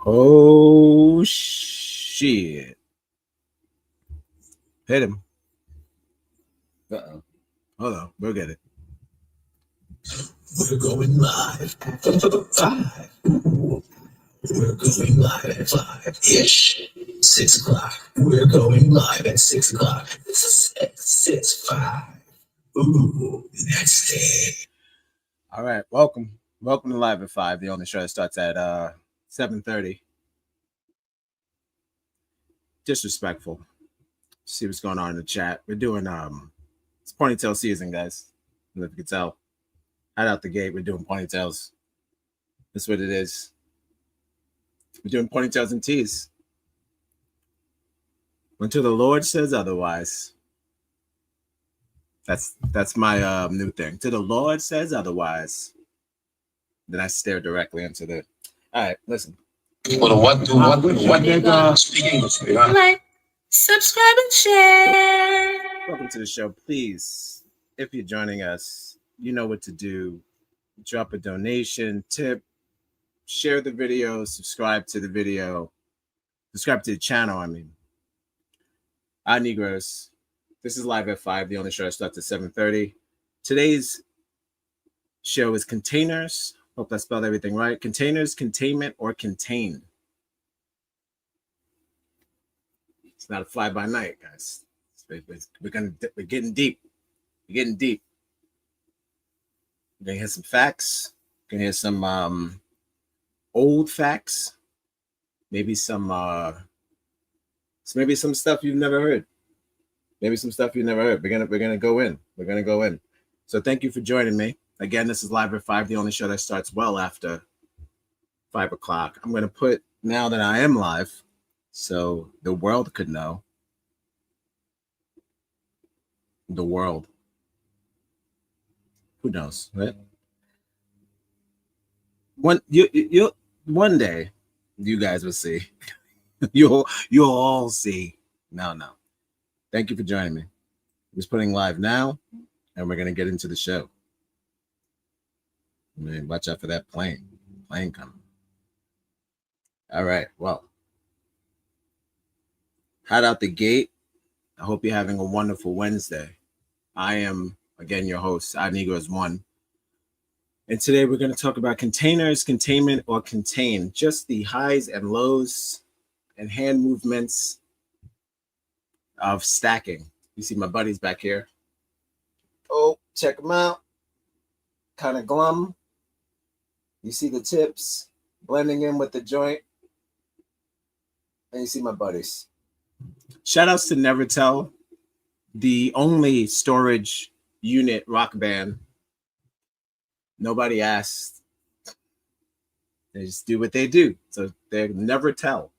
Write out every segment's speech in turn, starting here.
Oh shit! Hit him. Uh-oh. Hold on, we'll get it. We're going live at 5. We're going live at 5-ish. 6 o'clock. We're going live at 6 o'clock. 6, 5. Ooh, that's it. All right, welcome to Live at 5. The only show that starts at 7:30. Disrespectful. See what's going on in the chat. We're doing it's ponytail season, guys. If you can tell, right out the gate, we're doing ponytails. That's what it is. We're doing ponytails and tees. Until the Lord says otherwise. That's my new thing. Till the Lord says otherwise. Then I stare directly into the. All right, listen. What speak English, like, subscribe, and share. Welcome to the show. Please, if you're joining us, you know what to do. Drop a donation, tip, share the video, subscribe to the channel. I mean, Negroes. This is Live at 5. The only show that starts at 7:30. Today's show is Containers. Hope I spelled everything right. Containers, Containment, or Contain. It's not a fly by night, guys. We're getting deep. We're getting deep. We're gonna hear some facts. We're gonna hear some old facts. Maybe some stuff you've never heard. We're gonna go in. So thank you for joining me. Again, this is Live at 5, the only show that starts well after 5 o'clock. I'm gonna put now that I am live, so the world could know. The world. Who knows, right? One day, you guys will see. You'll all see. No. Thank you for joining me. I'm just putting live now, and we're gonna get into the show. I mean, watch out for that plane coming. All right, well, hot out the gate. I hope you're having a wonderful Wednesday. I am, again, your host, Negroes1. And today we're going to talk about containers, containment, or contain. Just the highs and lows and hand movements of stacking. You see my buddies back here. Oh, check them out. Kind of glum. You see the tips blending in with the joint. And you see my buddies. Shout outs to Never Tell, the only storage unit rock band. Nobody asked. They just do what they do. So they Never Tell.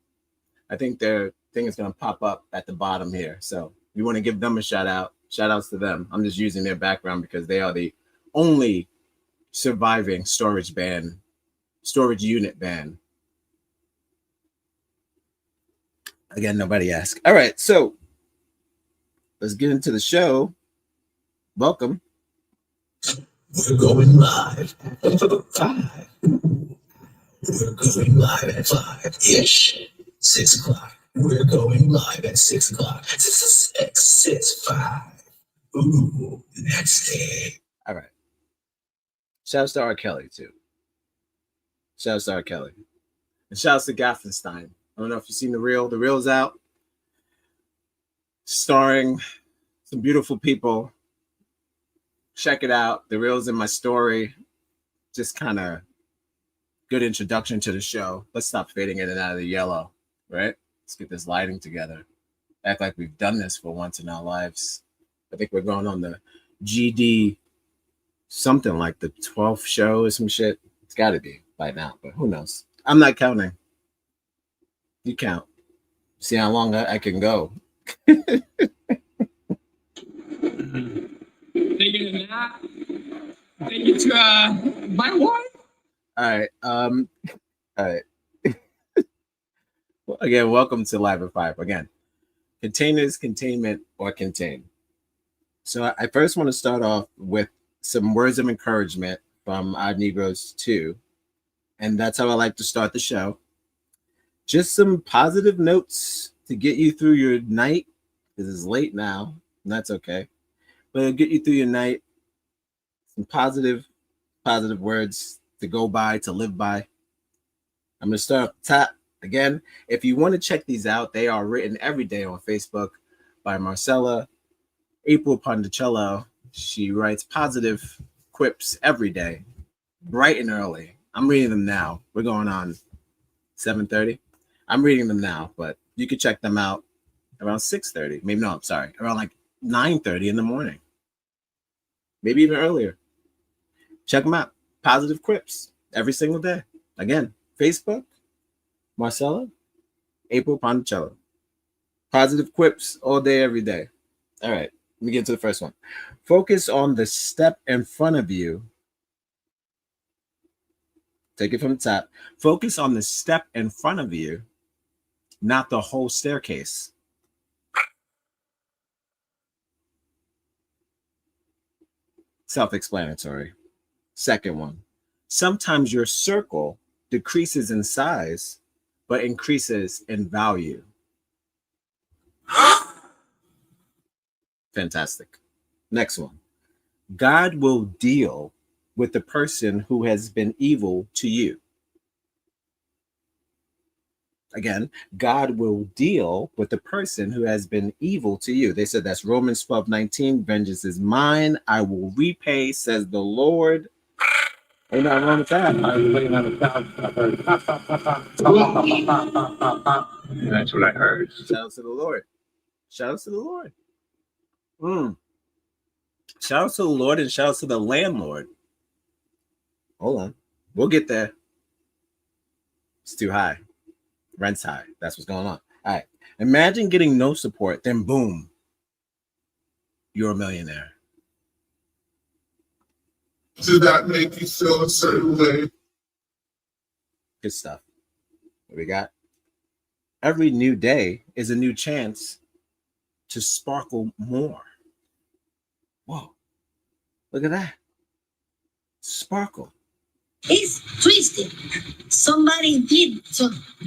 I think their thing is going to pop up at the bottom here. So we want to give them a shout out. Shout outs to them. I'm just using their background because they are the only surviving storage unit band. Again, nobody asked. All right, so let's get into the show. Welcome. We're going live at 5. We're going live at 5-ish. 6 o'clock. We're going live at 6 o'clock. 6, 5. Ooh, that's it. All right. Shouts to R. Kelly, too. Shouts to R. Kelly. And shouts to Gaffenstein. I don't know if you've seen the reel. The reel's out. Starring some beautiful people. Check it out. The reel's in my story. Just kind of good introduction to the show. Let's stop fading in and out of the yellow, right? Let's get this lighting together. Act like we've done this for once in our lives. I think we're going on the GD something like the 12th show or some shit. It's got to be by now, but who knows? I'm not counting. You count. See how long I can go. Thank you to my wife. All right. Well, again, welcome to Live at 5. Again, containers, containment, or contain. So I first want to start off with some words of encouragement from Odd Negroes 2. And that's how I like to start the show. just some positive notes to get you through your night, because it's late now, and that's okay. But it'll get you through your night. Some positive words to go by, to live by. I'm going to start up top. Again, if you want to check these out, they are written every day on Facebook by Marcella April Ponticello. She writes positive quips every day, bright and early. I'm reading them now. We're going on 7:30. I'm reading them now, but you can check them out around 6:30. Maybe no, I'm sorry, around like 9:30 in the morning. Maybe even earlier. Check them out. Positive quips every single day. Again, Facebook, Marcella, April Ponticello. Positive quips all day, every day. All right, let me get to the first one. Focus on the step in front of you. Take it from the top. Focus on the step in front of you, not the whole staircase. Self-explanatory. Second one. Sometimes your circle decreases in size, but increases in value. Fantastic. Next one. God will deal with the person who has been evil to you. Again, God will deal with the person who has been evil to you. They said that's Romans 12:19. Vengeance is mine. I will repay, says the Lord. Ain't nothing wrong with that. I was laying on the couch. I heard pop, pop, pop, pop, pop, pop, pop, pop. And that's what I heard. Shout out to the Lord. Shout out to the Lord. Shout out to the Lord and shout out to the landlord. Hold on. We'll get there. It's too high. Rent's high. That's what's going on. All right. Imagine getting no support, then boom, you're a millionaire. Did that make you feel a certain way? Good stuff. What we got? Every new day is a new chance to sparkle more. Whoa. Look at that. Sparkle. It's twisted. Somebody did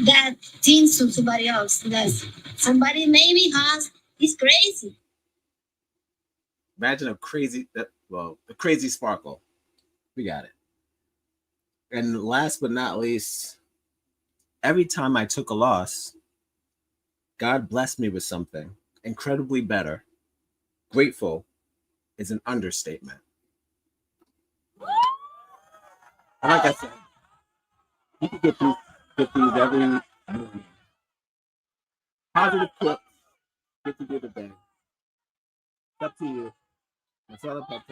that thing to somebody else. That somebody maybe has. It's crazy. Imagine a crazy sparkle. We got it. And last but not least, every time I took a loss, God blessed me with something incredibly better. Grateful is an understatement. And like I said, you can get these every morning. Positive clips get to do the day. It's up to you. That's all about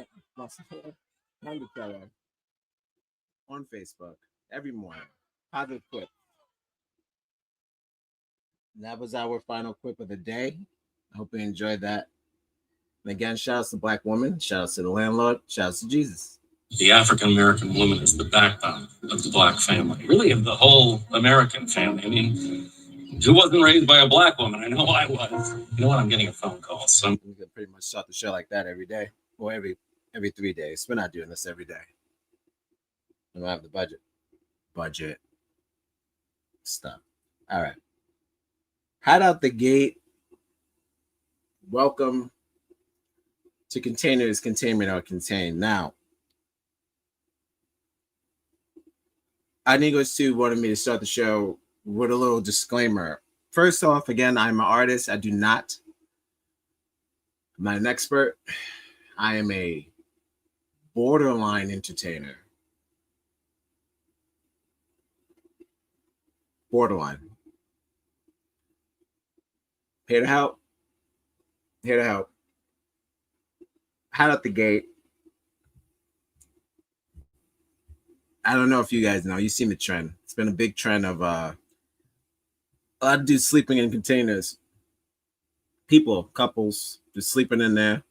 on Facebook every morning. Positive quip. And that was our final quip of the day. I hope you enjoyed that. And again, shout out to Black woman, shout out to the landlord, shout out to Jesus. The African American woman is the backbone of the Black family, really of the whole American family. I mean, who wasn't raised by a Black woman? I know I was. You know what? I'm getting a phone call. So We can pretty much start the show like that every day, or every 3 days. We're not doing this every day. We don't have the budget stuff. All right. Hot out the gate. Welcome to Containers, Containment, or Contain. Now, Anigos 2 wanted me to start the show with a little disclaimer. First off, again, I'm an artist. I'm not an expert. I am a borderline entertainer. Borderline. Here to help. Here to help. Hot out the gate. I don't know if you guys know. You've seen the trend. It's been a big trend of a lot of dudes sleeping in containers. Couples, just sleeping in there,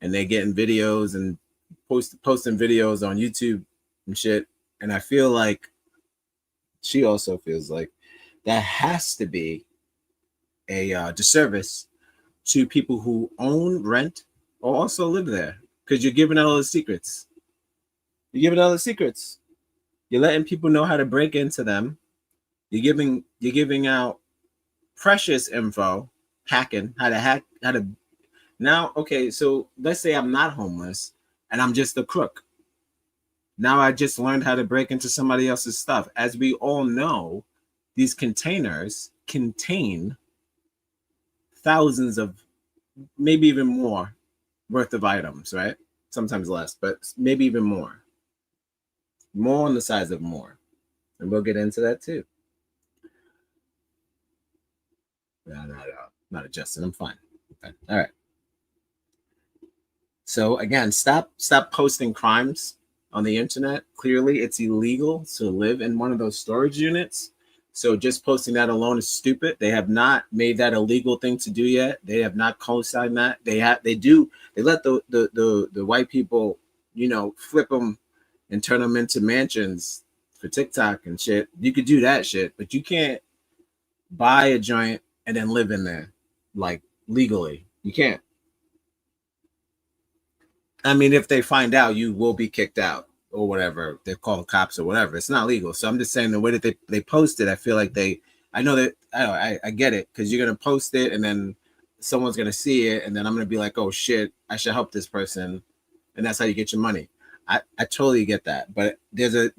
and they're getting videos and posting videos on YouTube and shit. And I feel like she also feels like that has to be a disservice to people who own, rent, or also live there, because you're giving out all the secrets. You're giving out all the secrets. You're letting people know how to break into them You're giving out precious info, hacking, how to now. Okay, so let's say I'm not homeless and I'm just a crook. Now I just learned how to break into somebody else's stuff. As we all know, these containers contain thousands of, maybe even more, worth of items, right? Sometimes less, but maybe even more. More on the size of more. And we'll get into that too. No, not adjusting. I'm fine. Okay. All right. So again, stop posting crimes on the internet. Clearly, it's illegal to live in one of those storage units. So just posting that alone is stupid. They have not made that a legal thing to do yet. They have not co-signed that. They let the white people, flip them and turn them into mansions for TikTok and shit. You could do that shit, but you can't buy a joint and then live in there like legally. You can't. I mean, if they find out, you will be kicked out or whatever. They call the cops or whatever. It's not legal. So I'm just saying the way that they post it, I feel like I know that I get it, because you're going to post it and then someone's going to see it. And then I'm going to be like, oh shit, I should help this person. And that's how you get your money. I totally get that. But there's a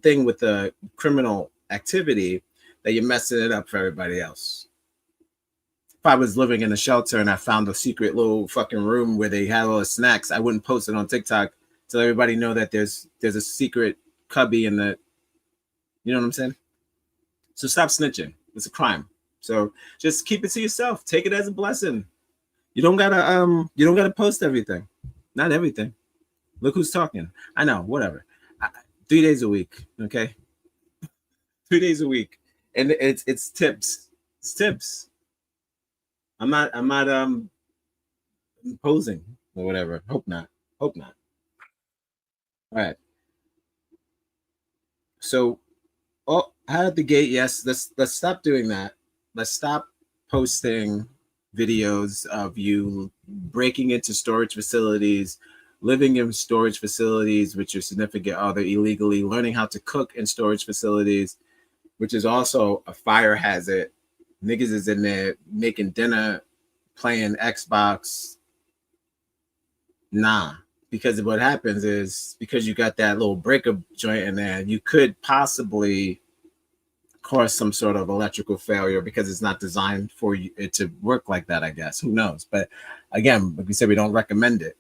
thing with the criminal activity that you're messing it up for everybody else. If I was living in a shelter and I found a secret little fucking room where they had all the snacks, I wouldn't post it on TikTok so everybody know that there's a secret cubby in the, you know what I'm saying? So stop snitching. It's a crime. So just keep it to yourself. Take it as a blessing. You don't gotta post everything. Not everything. Look who's talking. I know, whatever. 3 days a week, okay? 3 days a week. And it's tips. It's tips. I'm not posing or whatever. Hope not. All right. So, out of the gate, yes, let's stop doing that. Let's stop posting videos of you breaking into storage facilities, living in storage facilities with your significant other illegally, learning how to cook in storage facilities, which is also a fire hazard. Niggas is in there making dinner, playing Xbox. Nah, because what happens is, because you got that little breaker joint in there, you could possibly cause some sort of electrical failure because it's not designed for it to work like that, I guess. Who knows? But again, like we said, we don't recommend it.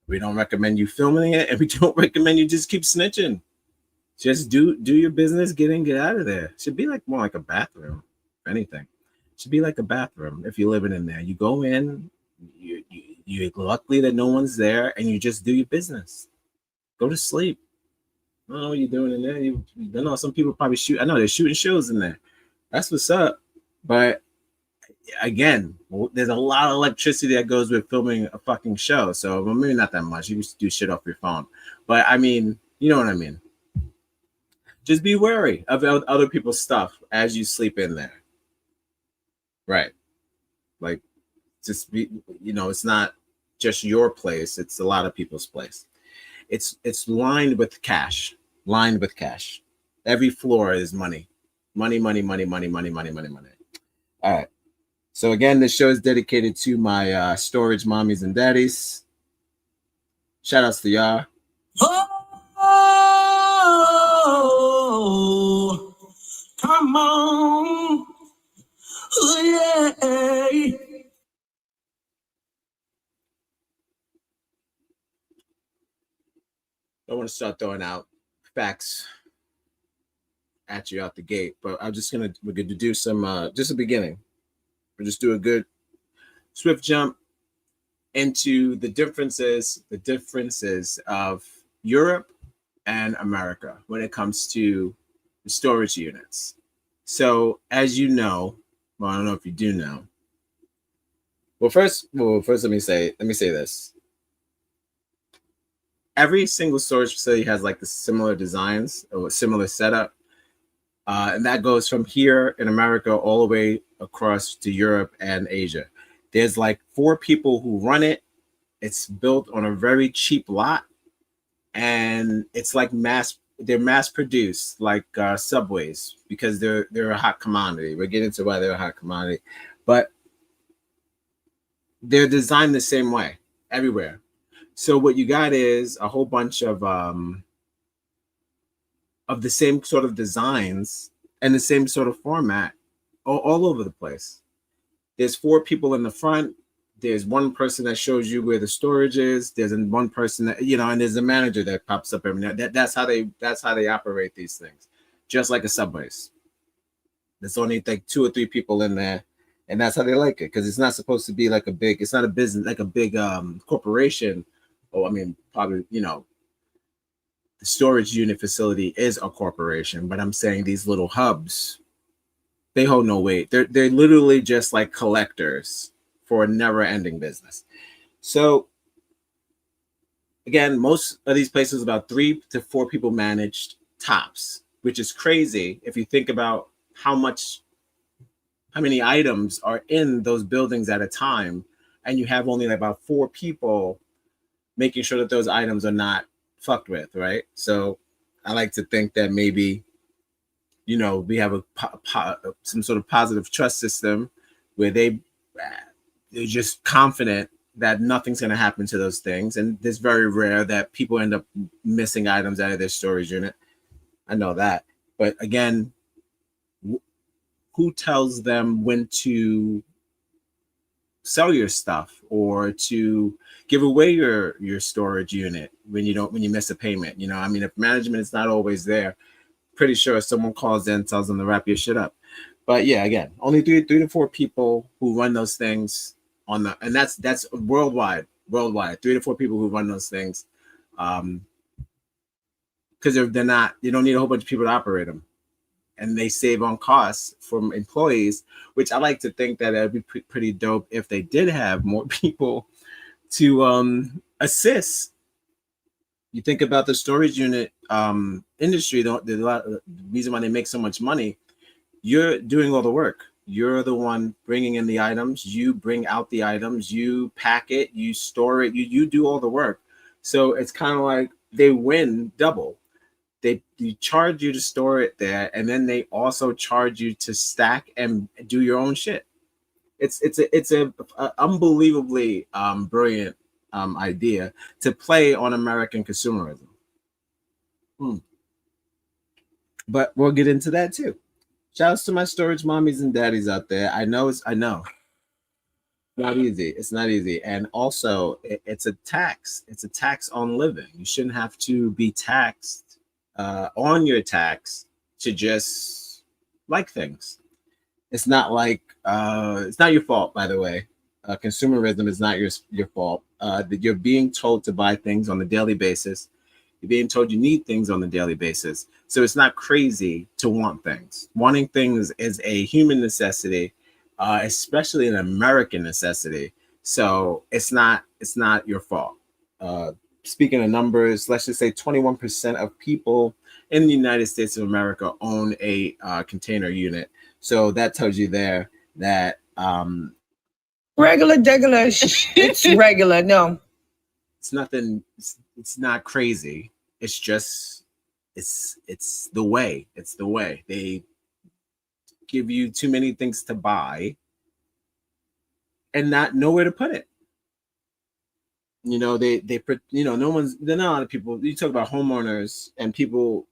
We don't recommend you filming it, and we don't recommend you just keep snitching. Just do your business, get in, get out of there. Should be more like a bathroom, if anything. Should be like a bathroom if you're living in there. You go in, you're lucky that no one's there, and you just do your business. Go to sleep. I don't know what you're doing in there. I know some people probably shoot. I know they're shooting shows in there. That's what's up. But again, there's a lot of electricity that goes with filming a fucking show. So maybe not that much. You just do shit off your phone. But I mean, you know what I mean. Just be wary of other people's stuff as you sleep in there. Right. Like, just be, it's not just your place. It's a lot of people's place. It's lined with cash. Every floor is money. Money. All right. So again, this show is dedicated to my storage mommies and daddies. Shout outs to y'all. Oh, come on. Oh, yeah. I want to start throwing out facts at you out the gate, but we're going to do some, just the beginning. We'll just do a good swift jump into the differences of Europe and America when it comes to the storage units. So as you know, well, I don't know if you do know. Well, first, let me say this. Every single storage facility has like the similar designs or similar setup. And that goes from here in America all the way across to Europe and Asia. There's like 4 people who run it. It's built on a very cheap lot. And it's like mass they're mass produced like subways because they're a hot commodity. We're getting to why they're a hot commodity, but they're designed the same way everywhere. So what you got is a whole bunch of the same sort of designs and the same sort of format all over the place. There's 4 people in the front. There's one person that shows you where the storage is. There's one person that, and there's a manager that pops up every now. That's how they operate these things, just like a Subways. There's only like 2 or 3 people in there, and that's how they like it, because it's not supposed to be like it's not a business like a big corporation. Or I mean, probably the storage unit facility is a corporation, but I'm saying these little hubs, they hold no weight. They're literally just like collectors for a never-ending business. So again, most of these places about 3 to 4 people managed tops, which is crazy if you think about how many items are in those buildings at a time, and you have only like about 4 people making sure that those items are not fucked with, right? So I like to think that maybe we have some sort of positive trust system where they're just confident that nothing's going to happen to those things, and it's very rare that people end up missing items out of their storage unit. I know that, but again, who tells them when to sell your stuff or to give away your storage unit when you miss a payment? I mean, if management is not always there, pretty sure someone calls in and tells them to wrap your shit up. But yeah, again, only 3 to 4 people who run those things and that's worldwide 3 to 4 people who run those things, because they don't need a whole bunch of people to operate them, and they save on costs from employees, which I like to think that it'd be pretty dope if they did have more people to assist. You think about the storage unit industry, the reason why they make so much money, you're doing all the work. You're the one bringing in the items. You bring out the items. You pack it. You store it. You do all the work. So it's kind of like they win double. They charge you to store it there, and then they also charge you to stack and do your own shit. It's a unbelievably brilliant idea to play on American consumerism. But we'll get into that too. Shouts to my storage mommies and daddies out there. I know it's not easy. It's not easy. And also it's a tax. It's a tax on living. You shouldn't have to be taxed on your tax to just like things. It's not like it's not your fault, by the way. Consumerism is not your fault. That you're being told to buy things on a daily basis. You're being told you need things on a daily basis. So it's not crazy to want things. Wanting things is a human necessity, especially an American necessity. So it's not your fault. Speaking of numbers, let's just say 21% of people in the United States of America own a container unit. So that tells you there that regular, it's regular. No, it's nothing. It's not crazy. It's just it's the way. It's the way they give you too many things to buy and not know where to put it. They're not a lot of people. You talk about homeowners and people,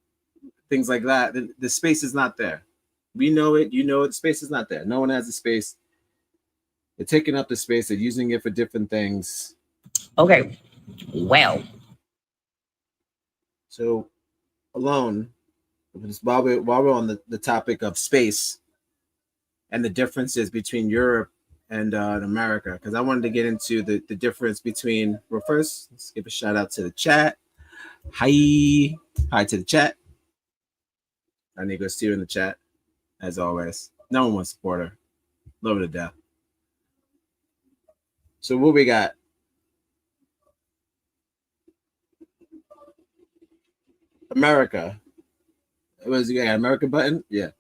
things like that. The space is not there. We know it. The space is not there. No one has the space. They're taking up the space. They're using it for different things. Okay. Well. So, alone, while we're on the topic of space and the differences between Europe and America, because I wanted to get into the difference between. Well, first, let's give a shout out to the chat. Hi to the chat. I need to go see her in the chat, as always. No one wants to support her. Love her to death. So what we got? America. It was America button? Yeah.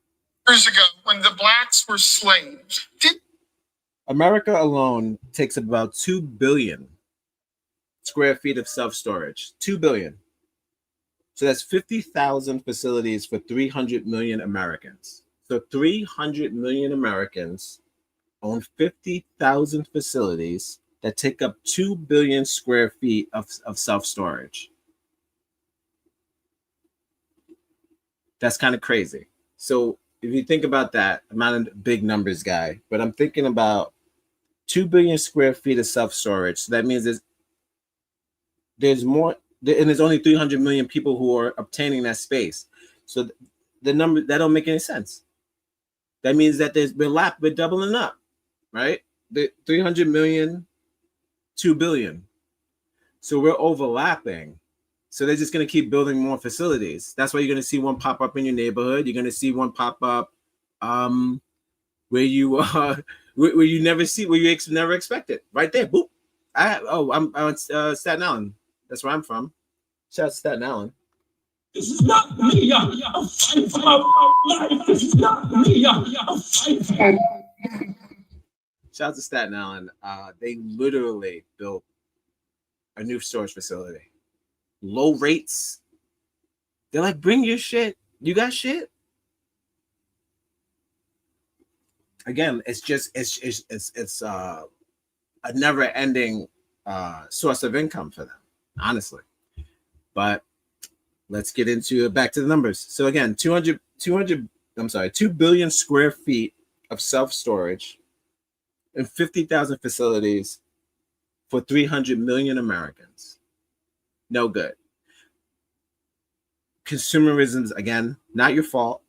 Years ago, when the blacks were slaves, America alone takes about 2 billion square feet of self-storage. 2 billion. So that's 50,000 facilities for 300 million Americans. So 300 million Americans own 50,000 facilities that take up 2 billion square feet of self-storage. That's kind of crazy. So if you think about that, I'm not a big numbers guy, but I'm thinking about 2 billion square feet of self-storage. So that means there's more, and there's only 300 million people who are obtaining that space. So the number, that don't make any sense. That means that we're doubling up, right? The 300 million, 2 billion. So we're overlapping. So they're just going to keep building more facilities. That's why you're going to see one pop up in your neighborhood. You're going to see one pop up where you where you never see, where you never expect it. Right there, boop. I'm on Staten Island. That's where I'm from. Shout out to Staten Island. This is not me. I'm fighting for my life. This is not me. I'm fighting. Shout out to Staten Island. They literally built a new storage facility. Low rates. They're like, bring your shit. You got shit. Again, it's a never-ending source of income for them, honestly. But let's get into back to the numbers. So again, 2 billion square feet of self-storage and 50,000 facilities for 300 million Americans. No good. Consumerism is, again, not your fault.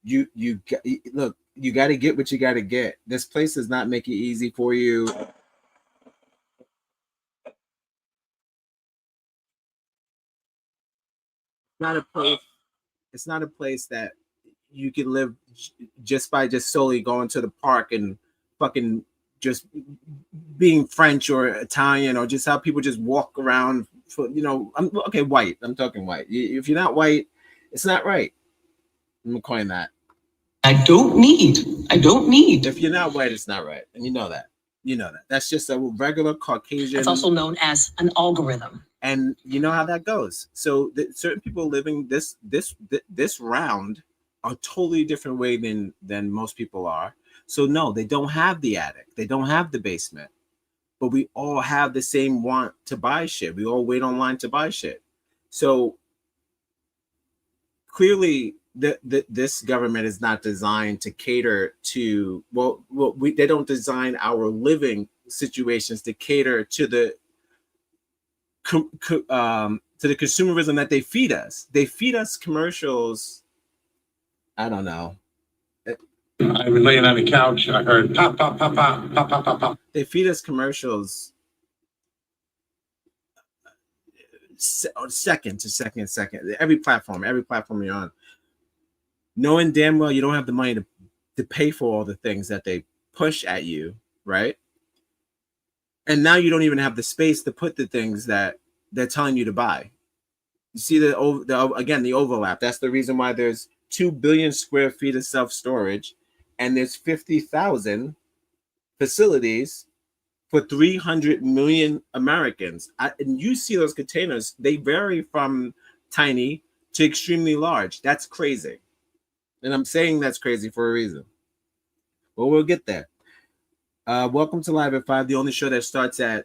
Look, you got to get what you got to get. This place does not make it easy for you. It's not a place that you can live just by solely going to the park and fucking just being French or Italian, or just how people just walk around for, white. I'm talking white. If you're not white, it's not right. I'm gonna coin that. I don't need. If you're not white, it's not right. And you know that. That's just a regular Caucasian. It's also known as an algorithm. And you know how that goes. So certain people living this round are totally different way than most people are. So no, they don't have the attic. They don't have the basement. But we all have the same want to buy shit. We all wait online to buy shit. So clearly this government is not designed to cater to, they don't design our living situations to cater to the consumerism that they feed us. They feed us commercials. I don't know. I was laying on the couch. I heard pop, pop, pop, pop, pop, pop, pop, pop. They feed us commercials second to second. Every platform you're on, knowing damn well you don't have the money to pay for all the things that they push at you, right? And now you don't even have the space to put the things that they're telling you to buy. You see the overlap. That's the reason why there's 2 billion square feet of self-storage and there's 50,000 facilities for 300 million Americans. And you see those containers, they vary from tiny to extremely large. That's crazy. And I'm saying that's crazy for a reason. But we'll get there. Welcome to Live at 5, the only show that starts at,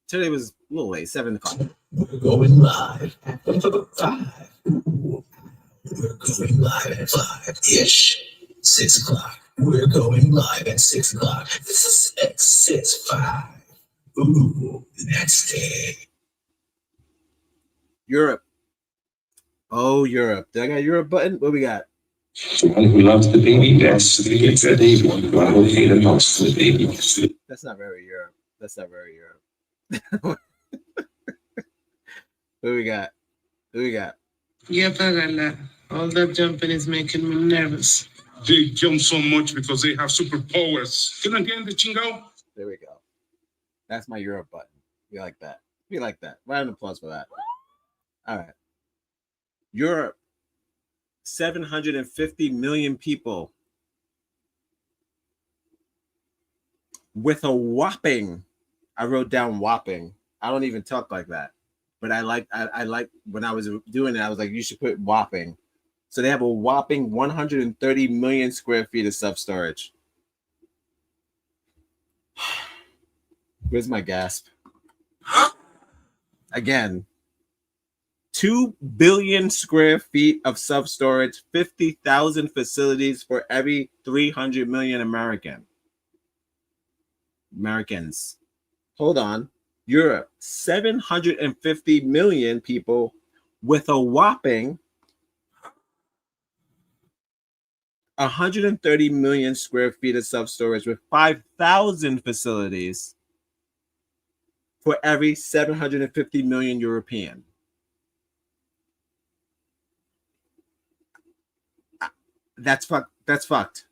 today was a little late, 7 o'clock. We're going live at 5. We're going live at 5-ish. 6 o'clock. We're going live at 6 o'clock. This is 665. Ooh, that's it. Europe. Oh, Europe. Did I got a Europe button? What we got? One who loves the baby best, the baby. One who hate the most, the baby. That's not very Europe. Who we got? Yep, I got that. All that jumping is making me nervous. They jump so much because they have superpowers. Can I get in the chingo? There we go. That's my Europe button. We like that. Round of applause for that. All right. Europe. 750 million people with a whopping, I wrote down whopping. I don't even talk like that. But I like when I was doing it, I was like, you should put whopping. So they have a whopping 130 million square feet of self-storage. Where's my gasp? Again, 2 billion square feet of self-storage, 50,000 facilities for every 300 million Americans. Hold on. Europe, 750 million people with a whopping 130 million square feet of self-storage with 5,000 facilities for every 750 million European. That's fucked.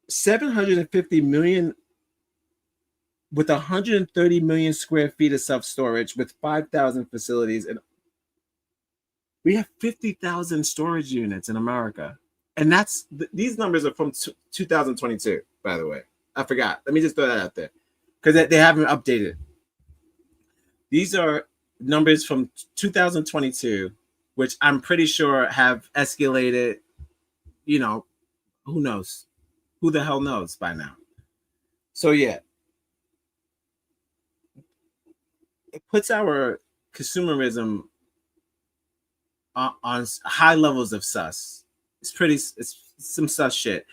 750 million with 130 million square feet of self-storage with 5,000 facilities, and we have 50,000 storage units in America. And these numbers are from 2022, by the way. I forgot. Let me just throw that out there because they haven't updated. These are numbers from 2022, which I'm pretty sure have escalated. You know, who knows? Who the hell knows by now? So yeah, it puts our consumerism on high levels of sus. It's some sus shit.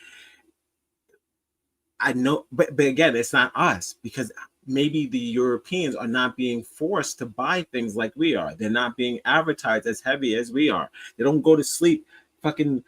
I know, but again, it's not us because maybe the Europeans are not being forced to buy things like we are. They're not being advertised as heavy as we are. They don't go to sleep fucking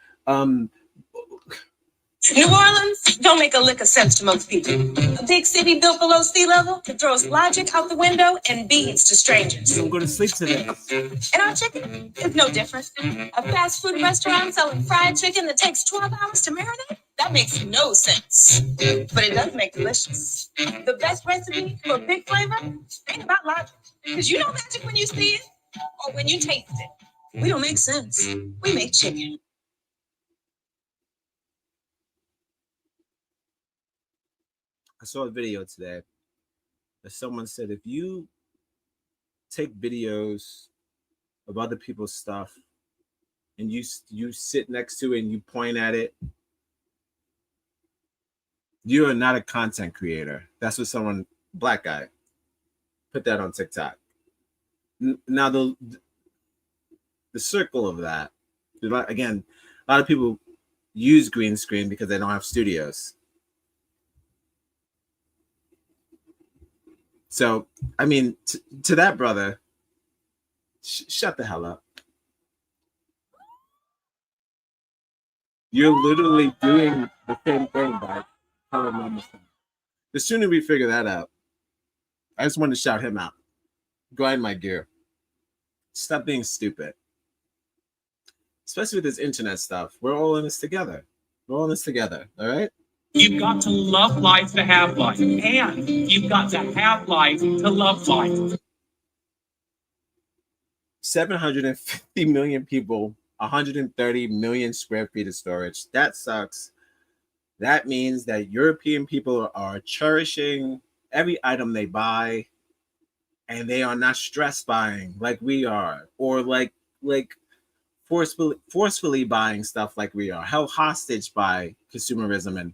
New Orleans don't make a lick of sense to most people. A big city built below sea level that throws logic out the window and beads to strangers. You don't go to sleep today. And our chicken is no different. A fast food restaurant selling fried chicken that takes 12 hours to marinate? That makes no sense. But it does make delicious. The best recipe for big flavor ain't about logic. Because you know magic when you see it or when you taste it. We don't make sense. We make chicken. I saw a video today that someone said if you take videos of other people's stuff and you sit next to it and you point at it, you are not a content creator. That's what someone, black guy, put that on TikTok. Now the circle of that, again, a lot of people use green screen because they don't have studios. So, I mean, to that brother, shut the hell up. You're literally doing the same thing by telling them. The sooner we figure that out, I just wanted to shout him out. Grind my gear. Stop being stupid. Especially with this internet stuff. We're all in this together. We're all in this together, all right? You've got to love life to have life. And you've got to have life to love life. 750 million people, 130 million square feet of storage. That sucks. That means that European people are cherishing every item they buy, and they are not stress buying like we are, or like forcefully buying stuff like we are, held hostage by consumerism and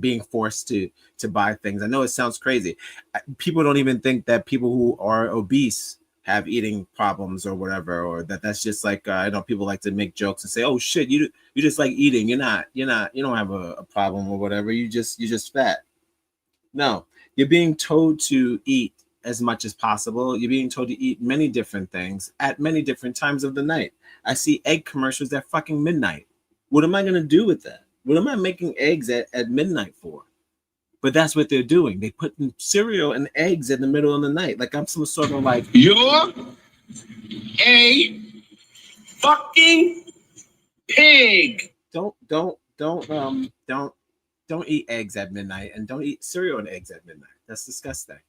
being forced to buy things. I know it sounds crazy. People don't even think that people who are obese have eating problems or whatever, or that's just like I know people like to make jokes and say, "Oh shit, you just like eating. You don't have a problem or whatever. You're just fat." No, you're being told to eat as much as possible. You're being told to eat many different things at many different times of the night. I see egg commercials at fucking midnight. What am I gonna do with that? What am I making eggs at midnight for? But that's what they're doing. They put cereal and eggs in the middle of the night. Like I'm some sort of like, You're a fucking pig. Don't eat eggs at midnight, and don't eat cereal and eggs at midnight. That's disgusting.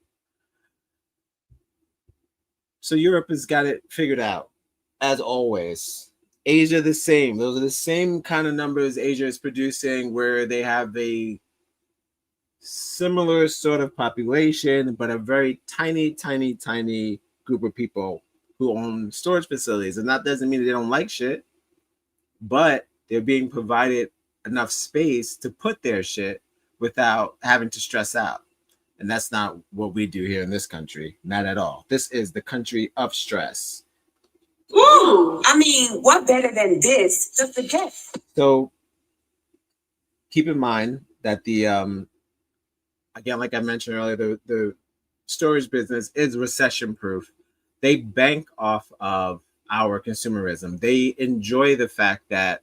So Europe has got it figured out, as always. Asia the same. Those are the same kind of numbers Asia is producing, where they have a similar sort of population, but a very tiny, tiny, tiny group of people who own storage facilities. And that doesn't mean that they don't like shit, but they're being provided enough space to put their shit without having to stress out. And that's not what we do here in this country. Not at all. This is the country of stress. Ooh, I mean, what better than this? Just a gift. So keep in mind that the again, like I mentioned earlier, the storage business is recession proof. They bank off of our consumerism. They enjoy the fact that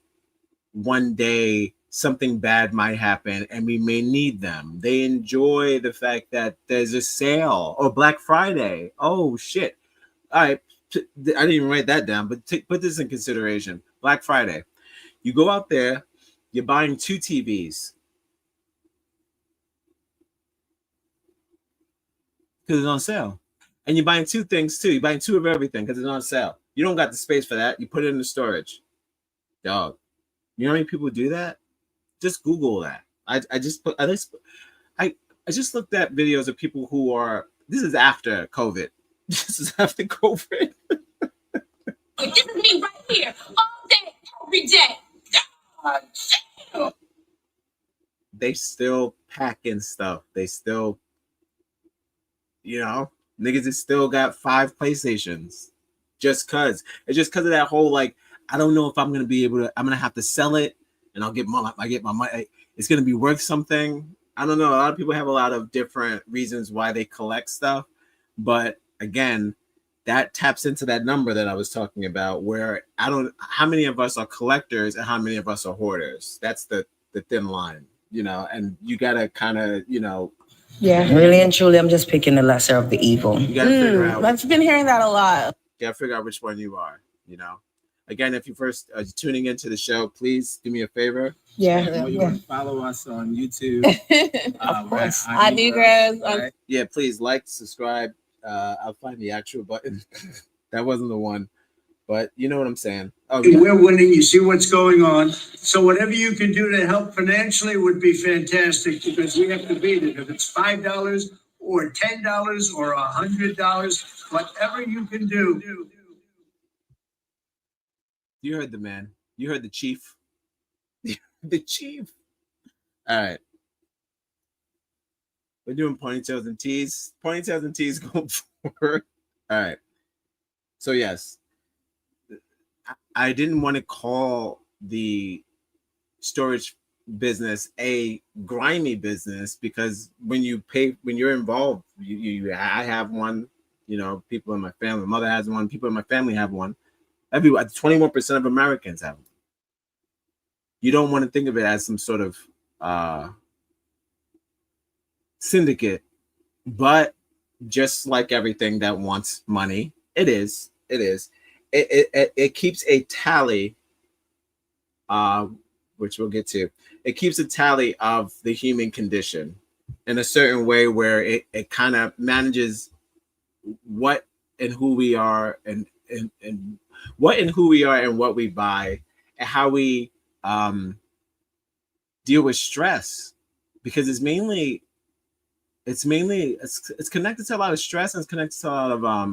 one day something bad might happen and we may need them. They enjoy the fact that there's a sale or Black Friday. Oh shit. All right. I didn't even write that down, but put this in consideration. Black Friday. You go out there, you're buying 2 TVs. Because it's on sale. And you're buying 2 things too. You're buying 2 of everything because it's on sale. You don't got the space for that. You put it in the storage. Dog. You know how many people do that? Just Google that. I just looked at videos of people who are, this is after COVID. This is after COVID. This is me right here, all day, every day. God damn. They still packing stuff. They still, niggas has still got 5 PlayStations. It's just because of that whole, like, I don't know if I'm gonna be able to. I'm gonna have to sell it, and I get my money. It's gonna be worth something. I don't know. A lot of people have a lot of different reasons why they collect stuff, but again, that taps into that number that I was talking about, where how many of us are collectors and how many of us are hoarders. That's the thin line, and you gotta kind of, Yeah, really and truly, I'm just picking the lesser of the evil. you gotta figure out. I've been hearing that a lot. You gotta figure out which one you are. Again, if you first tuning into the show, please do me a favor. Yeah. Follow us on YouTube. Of course. I Negroes. right? Yeah, please like, subscribe. I'll find the actual button. That wasn't the one, but you know what I'm saying. Oh, yeah. We're winning. You see what's going on. So whatever you can do to help financially would be fantastic, because we have to beat it. If it's $5 or $10 or $100, whatever you can do. You heard the man. You heard the chief. The chief. All right. We're doing ponytails and tees. Ponytails and tees going forward. All right. So yes, I didn't want to call the storage business a grimy business, because when you're involved, I have one. People in my family. My mother has one. People in my family have one. 21% of Americans have them. You don't want to think of it as some sort of syndicate, but just like everything that wants money, it keeps a tally, which we'll get to. It keeps a tally of the human condition in a certain way, where it kind of manages what and who we are, and what and who we are, and what we buy, and how we deal with stress, because it's connected to a lot of stress, and it's connected to a lot of I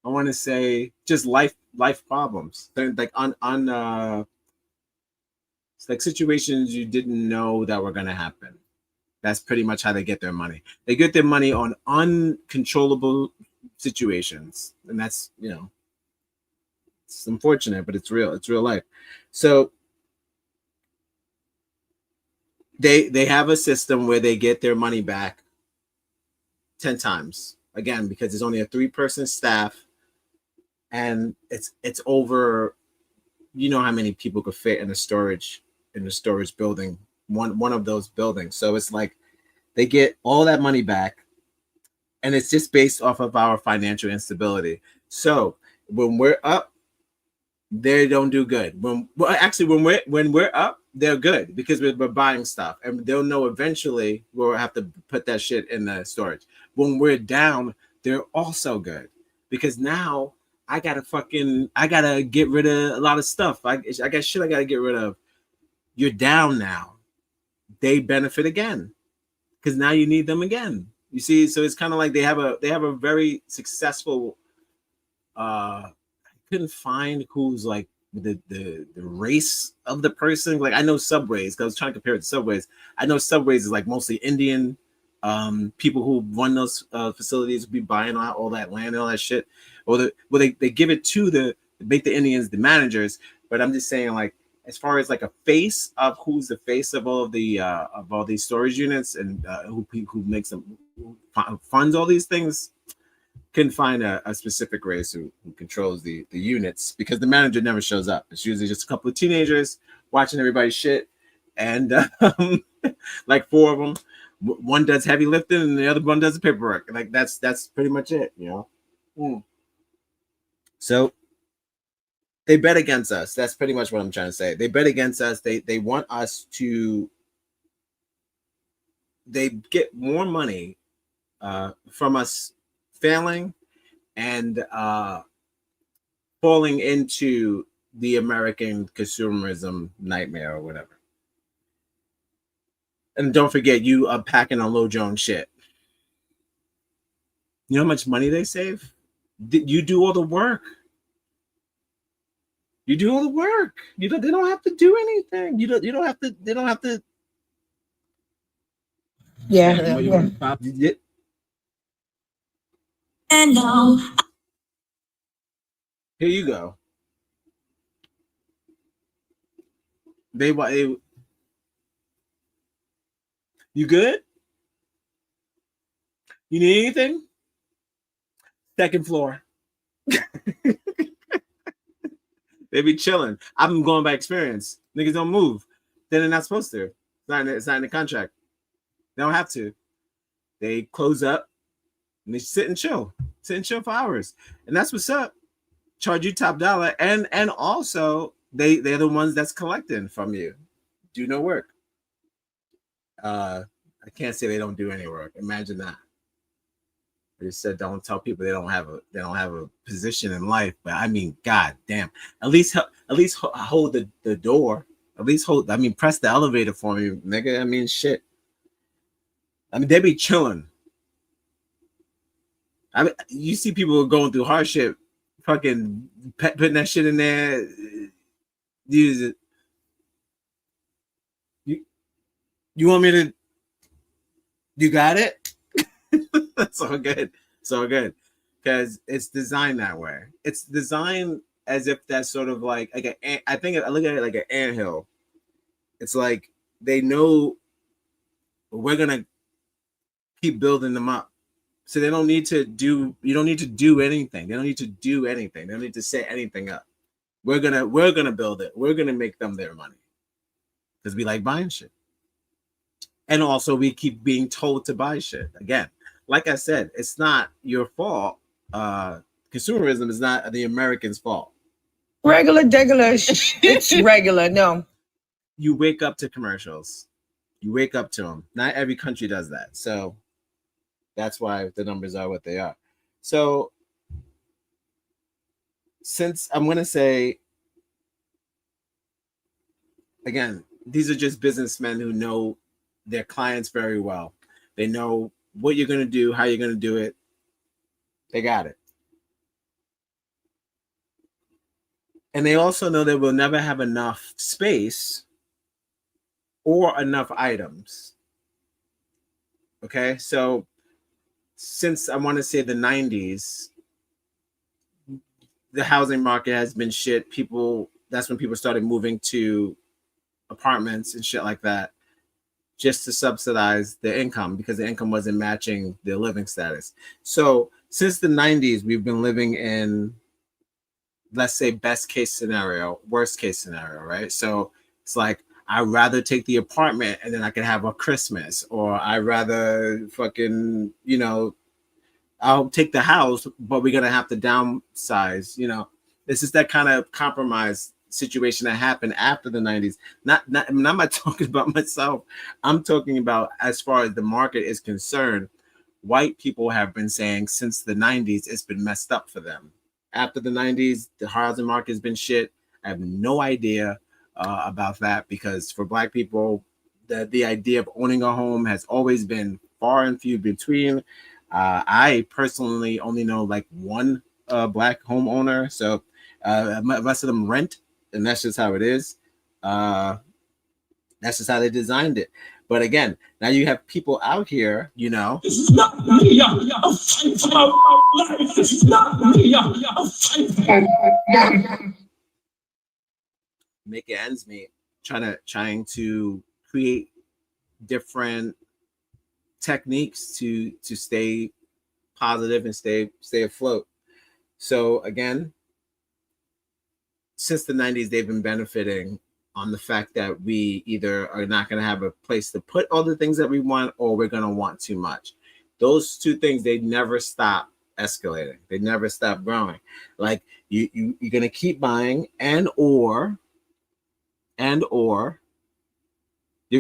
want to say just life problems. They're like it's like situations you didn't know that were going to happen. That's pretty much how they get their money. They get their money on uncontrollable situations, and that's it's unfortunate, but it's real. It's real life. So they have a system where they get their money back 10 times, again, because there's only a 3-person staff, and it's over, how many people could fit in the storage building, one of those buildings. So it's like they get all that money back, and it's just based off of our financial instability. So when we're up, they don't do good. When we're up, they're good, because we're buying stuff, and they'll know eventually we'll have to put that shit in the storage. When we're down, they're also good, because now I gotta get rid of a lot of stuff. I got shit I gotta get rid of. You're down now. They benefit again. because now you need them again. You see, so it's kind of like they have a very successful. I couldn't find who's like the race of the person. Like I know Subways, because I was trying to compare it to Subways. I know Subways is like mostly Indian people who run those facilities, be buying all that land and all that shit. Or they give it to make the Indians the managers. But I'm just saying, like, as far as like a face of who's the face of all of the of all these storage units and who makes them, who funds all these things, couldn't find a specific race who controls the units, because the manager never shows up. It's usually just a couple of teenagers watching everybody's shit, and like four of them. One does heavy lifting and the other one does the paperwork. Like that's pretty much it, you know. So they bet against us. That's pretty much what I'm trying to say. They bet against us. They want us to. They get more money from us failing and falling into the American consumerism nightmare or whatever. And don't forget, you are packing on Low Jones shit. You know how much money they save? You do all the work. You do all the work. They don't have to do anything. You don't have to. They don't have to. Yeah. And now, Here you go. You good? You need anything? Second floor. They be chilling. I'm going by experience. Niggas don't move. Then they're not supposed to. It's not in the contract. They don't have to. They close up and they sit and chill. Sit and chill for hours. And that's what's up. Charge you top dollar. And also they're the ones that's collecting from you. Do no work. I can't say they don't do any work. Imagine that. They said don't tell people they don't have a position in life. But I mean, god damn. At least hold the door. At least press the elevator for me, nigga. I mean, shit. I mean, they be chilling. I mean, you see people going through hardship, fucking putting that shit in there. Use it. You want me to? You got it? That's all good. It's all good. Because it's designed that way. It's designed as if that's sort of like I think I look at it like an anthill. It's like they know we're gonna keep building them up. So they don't need to do. You don't need to do anything. They don't need to do anything. They don't need to set anything up. We're gonna build it. We're gonna make them their money because we like buying shit. And also, we keep being told to buy shit. Again, like I said, it's not your fault. Consumerism is not the Americans' fault. Regular. It's regular. No. You wake up to commercials. You wake up to them. Not every country does that. So that's why the numbers are what they are. So since I'm going to say, again, these are just businessmen who know their clients very well. They know what you're going to do, how you're going to do it. They got it. And they also know they will never have enough space or enough items. Okay, so since I want to say the 90s, the housing market has been shit. That's when people started moving to apartments and shit like that, just to subsidize their income because the income wasn't matching their living status. So since the 90s, we've been living in, let's say, best case scenario, worst case scenario, right? So it's like, I'd rather take the apartment and then I can have a Christmas, or I'd rather fucking, I'll take the house, but we're going to have to downsize, This is that kind of compromise situation that happened after the 90s. I'm not talking about myself. I'm talking about as far as the market is concerned. White people have been saying since the 90s it's been messed up for them. After the 90s, the housing market has been shit. I have no idea about that, because for black people, the idea of owning a home has always been far and few between. I personally only know like one black homeowner, so most of them rent, and that's just how it is. That's just how they designed it. But again, now you have people out here, you know. This is not me. I'm fighting for my life. This is not me. I'm fighting for Make ends meet, trying to create different techniques to stay positive and stay afloat. So again, since the 90s, they've been benefiting on the fact that we either are not going to have a place to put all the things that we want, or we're going to want too much. Those two things, they never stop escalating. They never stop growing. Like you're going to keep buying, and or you're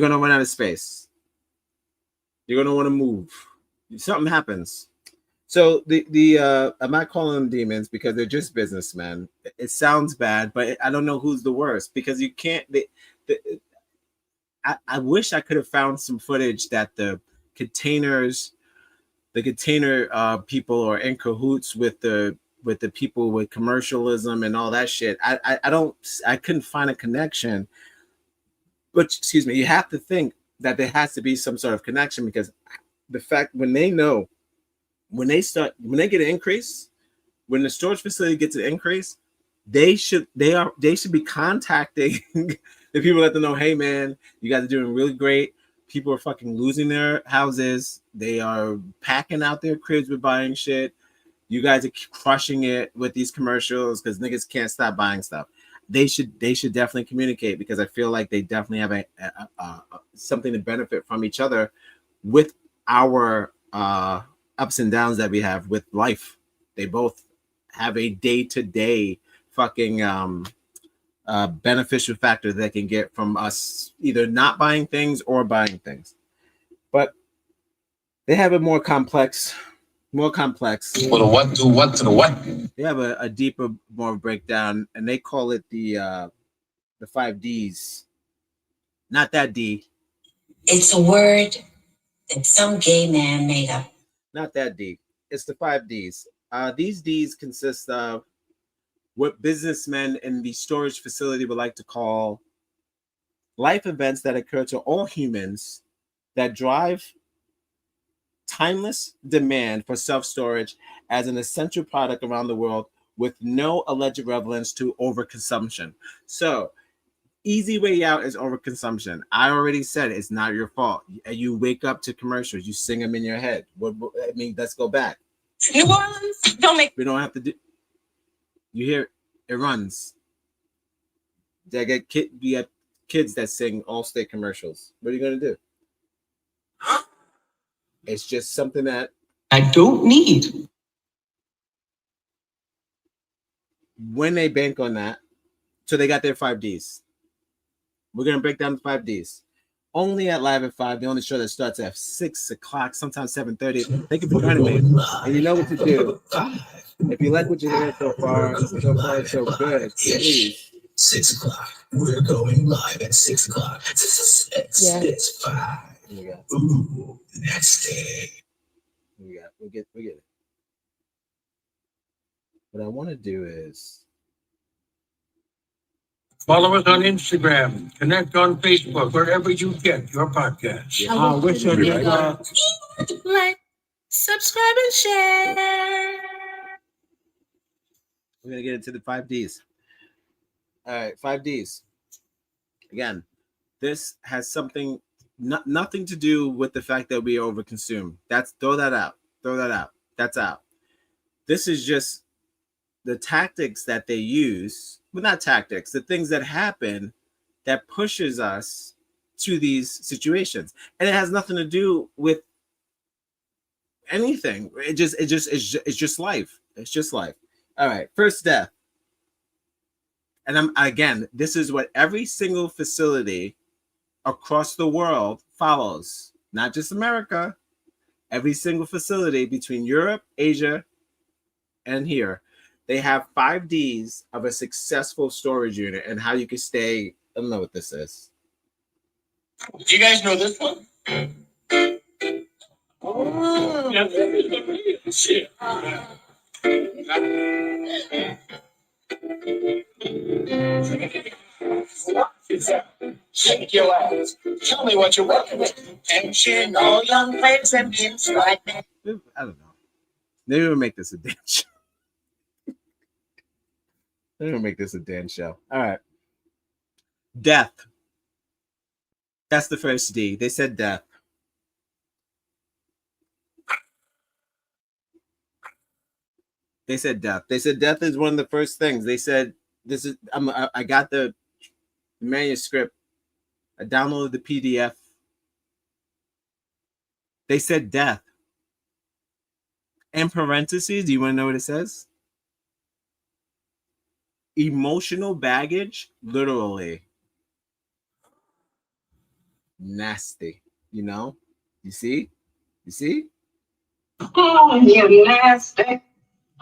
going to run out of space. You're going to want to move. Something happens. So I'm not calling them demons because they're just businessmen. It sounds bad, but I don't know who's the worst, because you can't. I wish I could have found some footage that the container people are in cahoots with the people with commercialism and all that shit. I couldn't find a connection. But excuse me, you have to think that there has to be some sort of connection, because the fact when they get an increase, when the storage facility gets an increase, they should be contacting the people, let them know, hey man, you guys are doing really great. People are fucking losing their houses. They are packing out their cribs with buying shit. You guys are crushing it with these commercials because niggas can't stop buying stuff. They should definitely communicate, because I feel like they definitely have a something to benefit from each other with our ups and downs that we have with life. They both have a day-to-day fucking beneficial factor that can get from us either not buying things or buying things. But they have a more complex. Well, a what to what to the what? They have a deeper, more breakdown, and they call it the 5 Ds. Not that D. It's a word that some gay man made up. Not that D. It's the 5 Ds. These Ds consist of what businessmen in the storage facility would like to call life events that occur to all humans that drive timeless demand for self-storage as an essential product around the world, with no alleged relevance to overconsumption. So, easy way out is overconsumption. I already said it's not your fault. You wake up to commercials, you sing them in your head. I mean, let's go back. New Orleans, don't make. We don't have to do. You hear it runs. You get kids that sing Allstate commercials. What are you gonna do? It's just something that I don't need. When they bank on that, so they got their 5 Ds. We're gonna break down the 5 Ds. Only at Live at 5, the only show that starts at 6 o'clock, sometimes 7:30. Thank you for joining me. And you know what to do. If you like what you're hearing so far so good, please. 6 o'clock. We're going live at 6 o'clock. 6:5. Ooh, that's it. We get it. What I want to do is Follow us on Instagram, connect on Facebook, wherever you get your podcast. Like, subscribe, and share. We're gonna get into the 5 Ds. All right, 5 Ds. Again, this has nothing to do with the fact that we overconsume. Throw that out. That's out. This is just the tactics that they use. Well, not tactics, the things that happen that pushes us to these situations. And it has nothing to do with anything. It's just life. It's just life. All right, first death. And this is what every single facility across the world follows, not just America. Every single facility between Europe, Asia, and here, they have 5 Ds of a successful storage unit and how you can stay. I don't know what this is. Do you guys know this one? Oh, yeah, this is the real shit. Shake your ass. Tell me what you're working with. Attention, all young players and kids right now. I don't know. Maybe we'll make this a dance show. Maybe we'll make this a dance show. All right. Death. That's the first D. They said death. They said death. They said death is one of the first things. They said this is. I got the manuscript. I downloaded the PDF. They said death. In parentheses, do you want to know what it says? Emotional baggage, literally. Nasty. You know? You see? You see? Oh, you nasty.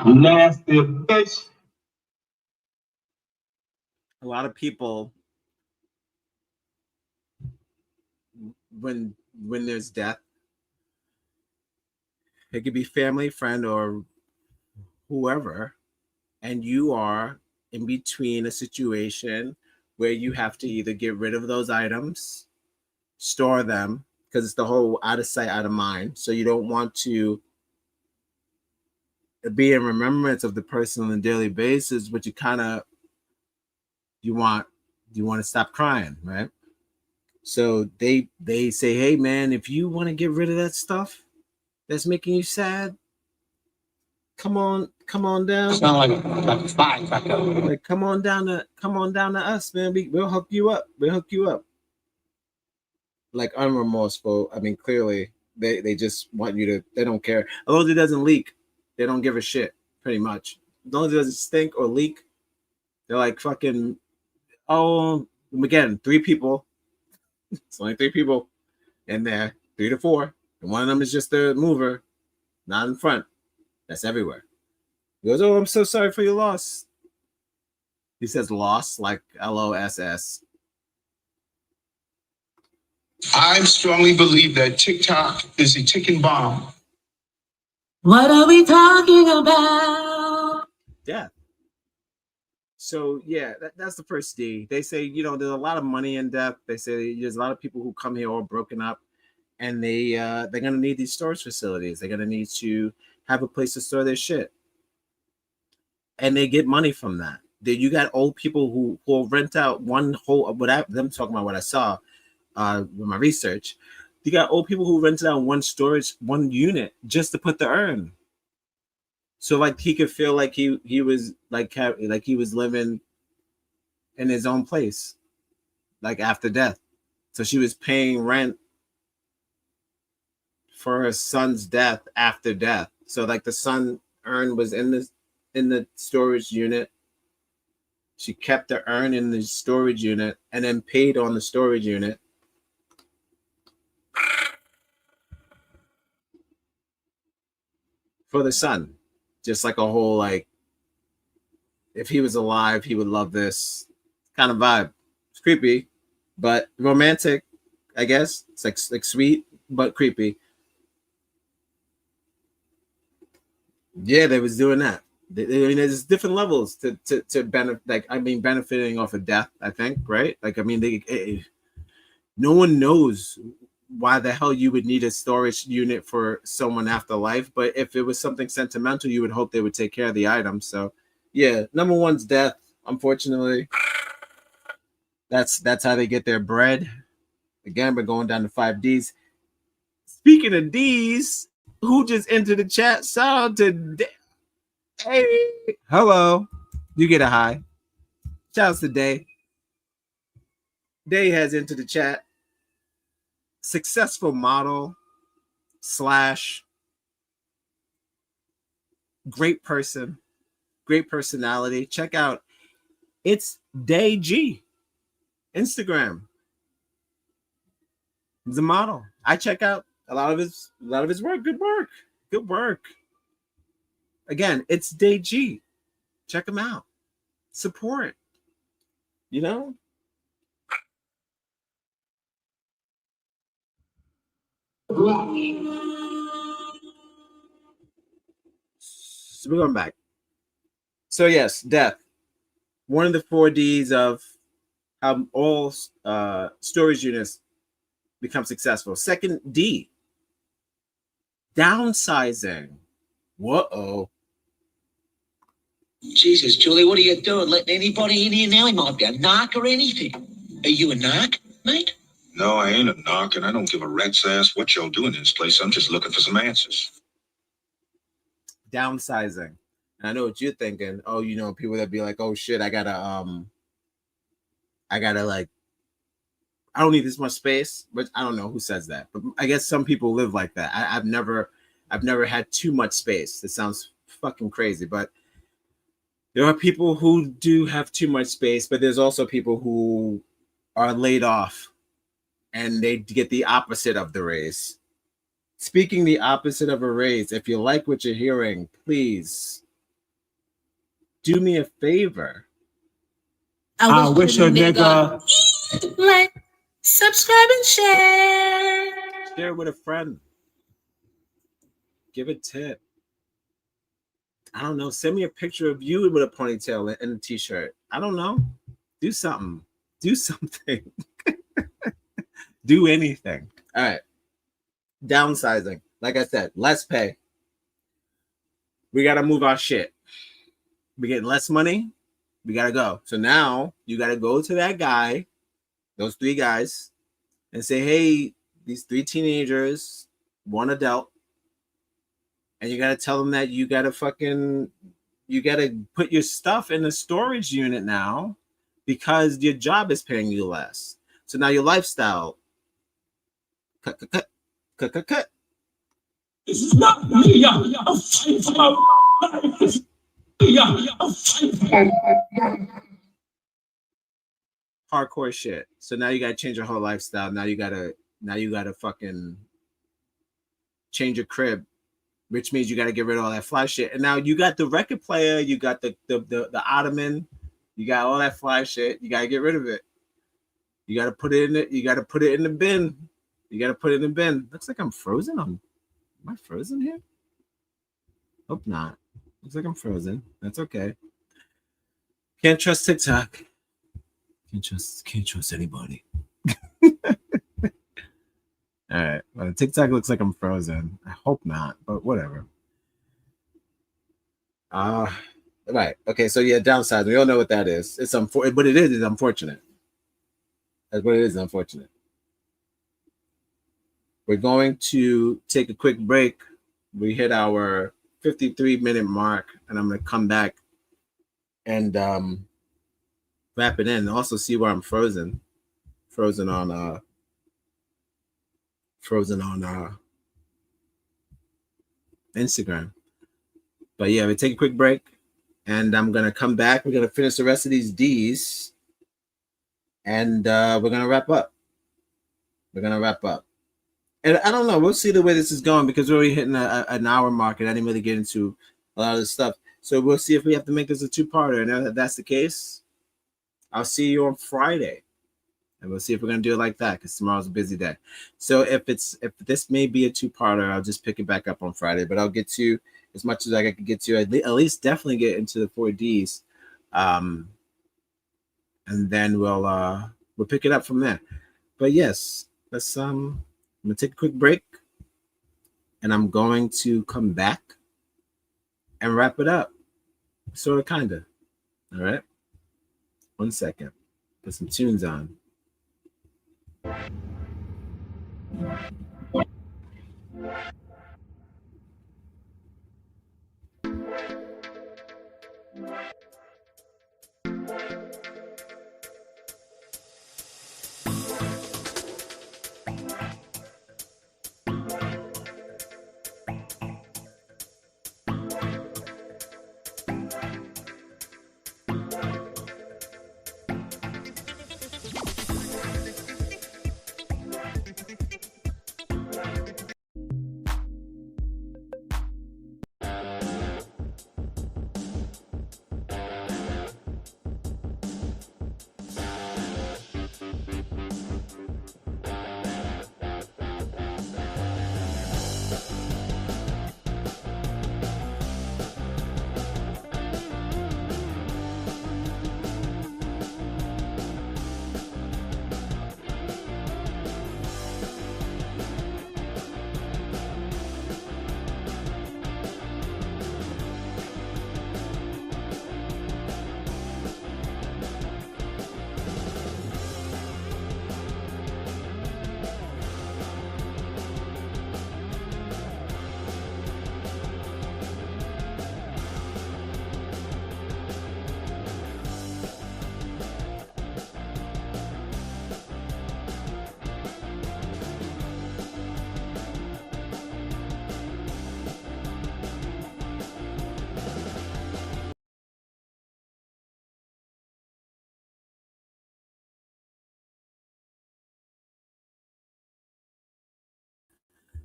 Nasty bitch. A lot of people, when there's death, it could be family, friend, or whoever, and you are in between a situation where you have to either get rid of those items, store them, because it's the whole out of sight, out of mind. So you don't want to be in remembrance of the person on a daily basis, but you want to stop crying, right? So they say, hey man, if you want to get rid of that stuff that's making you sad, come on down. Sound like a firecracker. Like come on down to us, man. We'll hook you up. Like unremorseful. I mean, clearly they just want you to. They don't care as long as it doesn't leak. They don't give a shit. Pretty much, as long as it doesn't stink or leak, they're like fucking. Oh, again, 3 people. It's only 3 people in there, 3 to 4, and one of them is just the mover, not in front. That's everywhere. He goes, oh, I'm so sorry for your loss. He says loss like LOSS. I strongly believe that TikTok is a ticking bomb. What are we talking about? Death. So yeah, that's the first D. They say, there's a lot of money in death. They say there's a lot of people who come here all broken up, and they're gonna need these storage facilities. They're gonna need to have a place to store their shit, and they get money from that. You got old people who will rent out one whole. I'm talking about what I saw with my research. You got old people who rented out one unit just to put the urn. So like he could feel like he was like he was living in his own place, like after death. So she was paying rent for her son's death after death. So like the son urn was in the storage unit. She kept the urn in the storage unit and then paid on the storage unit. For the son. Just like a whole, like, if he was alive, he would love this kind of vibe. It's creepy, but romantic, I guess. It's like sweet, but creepy. Yeah, they was doing that. I mean, there's different levels to benefit. Like, I mean, benefiting off of death, I think, right? Like, I mean, no one knows why the hell you would need a storage unit for someone after life, but if it was something sentimental, you would hope they would take care of the item. So yeah, number one's death, unfortunately. That's how they get their bread. Again, we're going down to 5 Ds. Speaking of D's, who just entered the chat? Shout out to hey, hello, you get a hi. Shout out to Day has entered the chat. Successful model / great person, great personality. Check out It's Day G Instagram. He's a model. I check out a lot of his work. Good work. Again, It's Day G. Check him out. Support. So we're going back. So yes, death. One of the 4Ds of how all storage units become successful. Second D, downsizing. Whoa. Jesus, Julie, what are you doing? Letting anybody in here now? He might be a knock or anything. Are you a knock, mate? No, I ain't a knock, and I don't give a rat's ass what y'all doing in this place. I'm just looking for some answers. Downsizing. And I know what you're thinking. Oh, you know, people that be like, oh shit, I gotta like, I don't need this much space. But I don't know who says that. But I guess some people live like that. I've never had too much space. It sounds fucking crazy, but there are people who do have too much space, but there's also people who are laid off and they get the opposite of the raise. Speaking the opposite of a raise, if you like what you're hearing, please do me a favor. I wish a nigga like, subscribe, and share. Share with a friend. Give a tip. I don't know. Send me a picture of you with a ponytail and a t-shirt. I don't know. Do something. Do something. Do anything. All right. Downsizing. Like I said, less pay. We got to move our shit. We're getting less money. We got to go. So now you got to go to that guy, those 3 guys, and say, hey, these 3 teenagers, 1 adult, and you got to tell them that you got to put your stuff in a storage unit now because your job is paying you less. So now your lifestyle, cut. This is not me. I'm fighting for my life. Hardcore shit. So now you got to change your whole lifestyle. Now you got to fucking change your crib, which means you got to get rid of all that fly shit. And now you got the record player, you got the ottoman, you got all that fly shit. You got to get rid of it. You got to put it in it. You got to put it in the bin. You got to put it in the bin. Looks like I'm frozen. Am I frozen here? Hope not. Looks like I'm frozen. That's okay. Can't trust TikTok. Can't trust anybody. All right. Well, TikTok looks like I'm frozen. I hope not, but whatever. Right. Okay. So yeah, downside. We all know what that is. It's but it is unfortunate. That's what it is. Unfortunate. We're going to take a quick break. We hit our 53-minute mark, and I'm going to come back and wrap it in, and also see where I'm frozen. Frozen on Instagram. But yeah, we take a quick break, and I'm gonna come back. We're gonna finish the rest of these D's, and we're gonna wrap up. And I don't know. We'll see the way this is going because we're already hitting an hour mark, and I didn't really get into a lot of this stuff. So we'll see if we have to make this a 2-parter. And if that's the case, I'll see you on Friday. And we'll see if we're gonna do it like that because tomorrow's a busy day. So if this may be a 2-parter, I'll just pick it back up on Friday. But I'll get to as much as I can get to. At least definitely get into the 4Ds, and then we'll pick it up from there. But yes, let's I'm gonna take a quick break, and I'm going to come back and wrap it up. Sort of, kinda. All right. 1 second. Put some tunes on.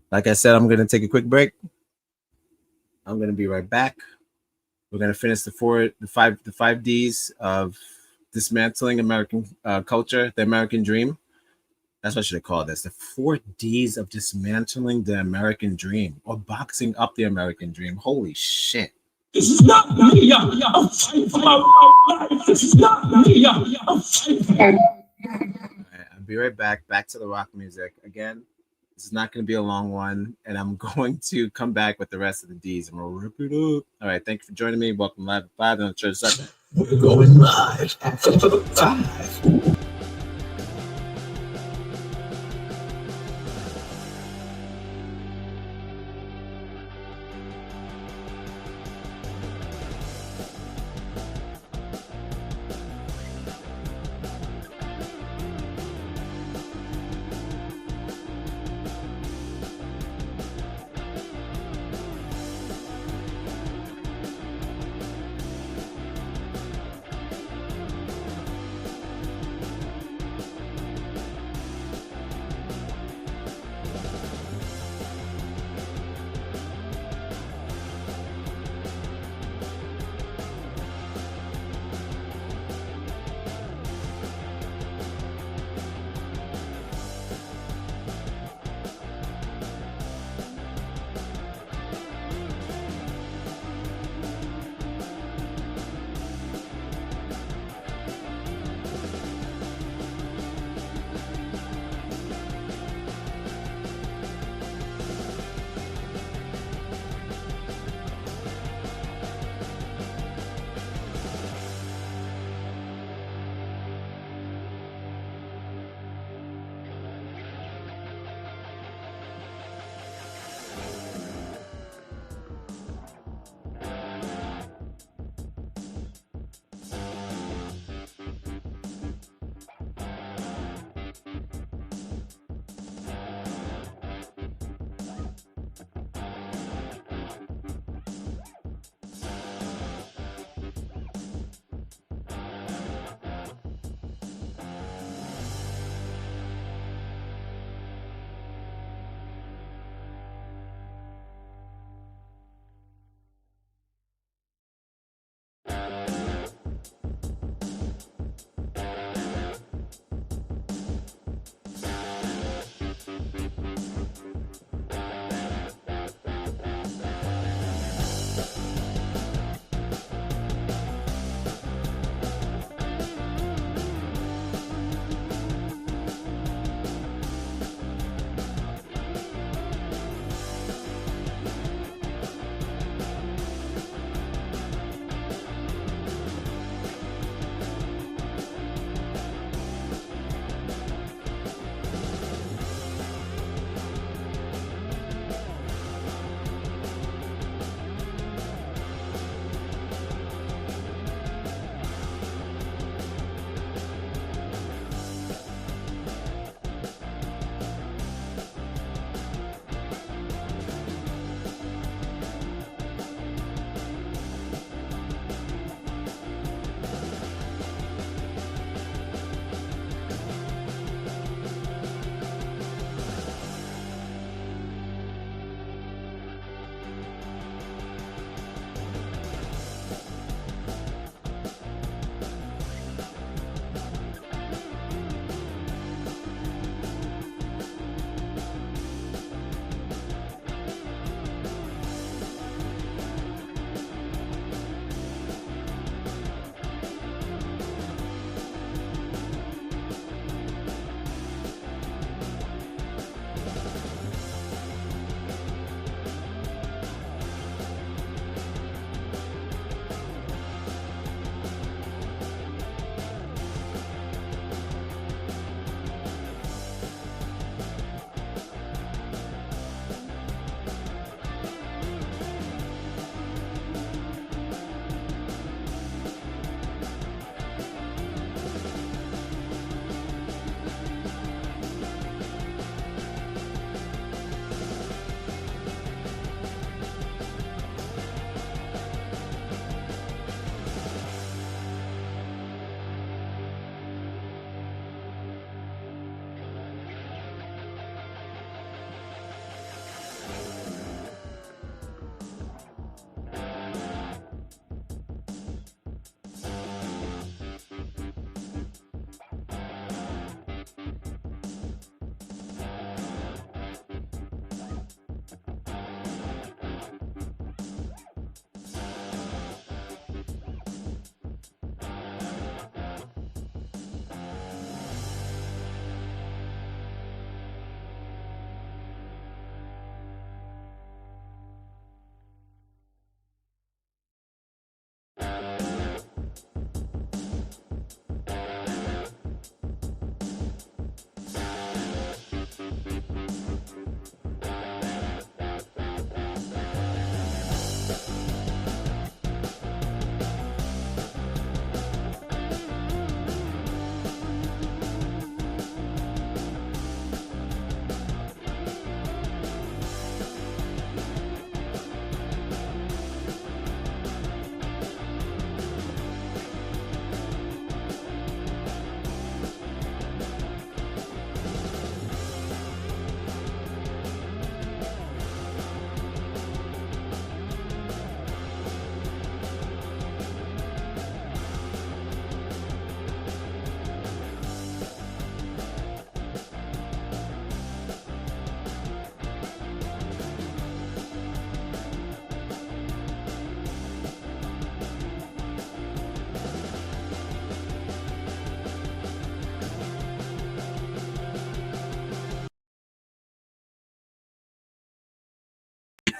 Like I said, I'm going to take a quick break. I'm going to be right back. We're going to finish the five Ds of dismantling American culture, the American dream. That's what I should have called this. The 4 Ds of dismantling the American dream, or boxing up the American dream. Holy shit. This is not me. I'm fighting for my life. This is not me. I'm fighting. I'll be right back. Back to the rock music. Again, this is not going to be a long one, and I'm going to come back with the rest of the Ds, and we'll rip it up. All right, thank you for joining me. Welcome live at 5 on the Church Sunday. We're going live at 5.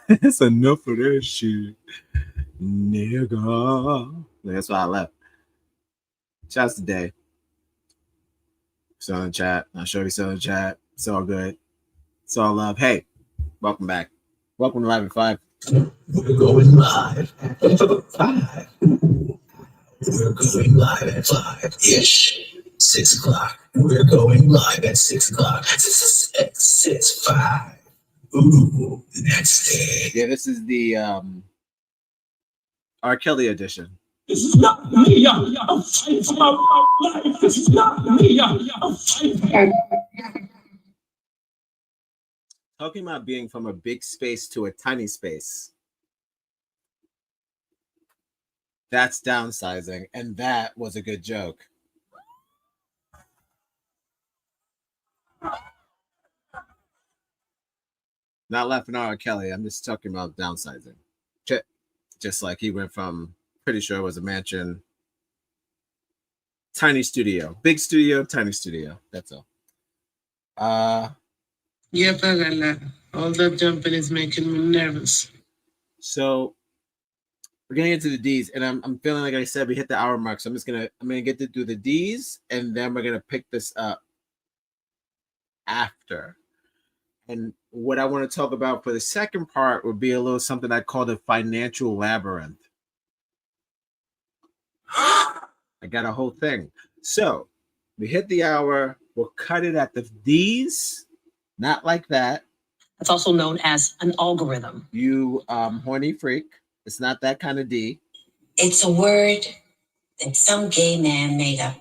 It's enough of that shit, nigga. That's why I left. Shouts to Day. Still in the chat. Not sure if he's still in the chat. It's all good. It's all love. Hey, welcome back. Welcome to Live at 5. We're going live at 5. We're going live at 5-ish. 6 o'clock. We're going live at 6 o'clock. 6, 5. Ooh, that's it. Yeah, this is the R. Kelly edition. This is not me. I'm fighting for my life. This is not me. I'm fighting. Talking about being from a big space to a tiny space. That's downsizing, and that was a good joke. Not laughing at R. Kelly. I'm just talking about downsizing. Just like he went from, pretty sure it was a mansion, tiny studio, big studio, tiny studio. That's all. Yeah, all that jumping is making me nervous. So we're getting into the D's, and I'm feeling like I said we hit the hour mark. So I'm gonna get to do the D's, and then we're gonna pick this up after. And what I want to talk about for the second part would be a little something I call the financial labyrinth. I got a whole thing. So we hit the hour. We'll cut it at the D's, not like that. That's also known as an algorithm. You horny freak. It's not that kind of D. It's a word that some gay man made up.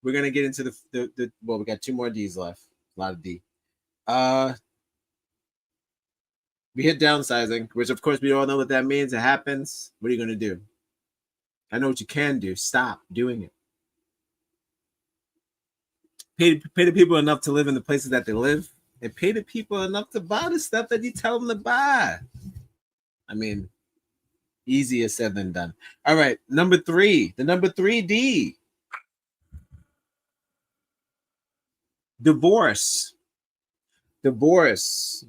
We're gonna get into the well, we got 2 more D's left. A lot of D. We hit downsizing, which of course we all know what that means. It happens. What are you gonna do? I know what you can do. Stop doing it. Pay the people enough to live in the places that they live, and pay the people enough to buy the stuff that you tell them to buy. I mean, easier said than done. All right, number 3, the number 3D. Divorce.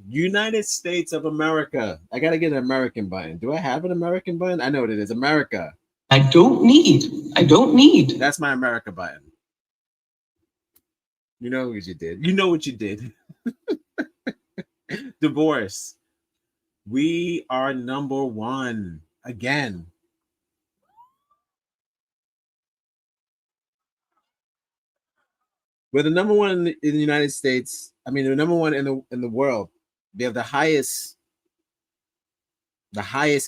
United States of America. I gotta get an American button. Do I have an American button? I know what it is. America. I don't need. That's my America button. You know what you did. You know what you did. Divorce. We are number 1 again. We're the number 1 in the United States. I mean, the number 1 in the world. We have the highest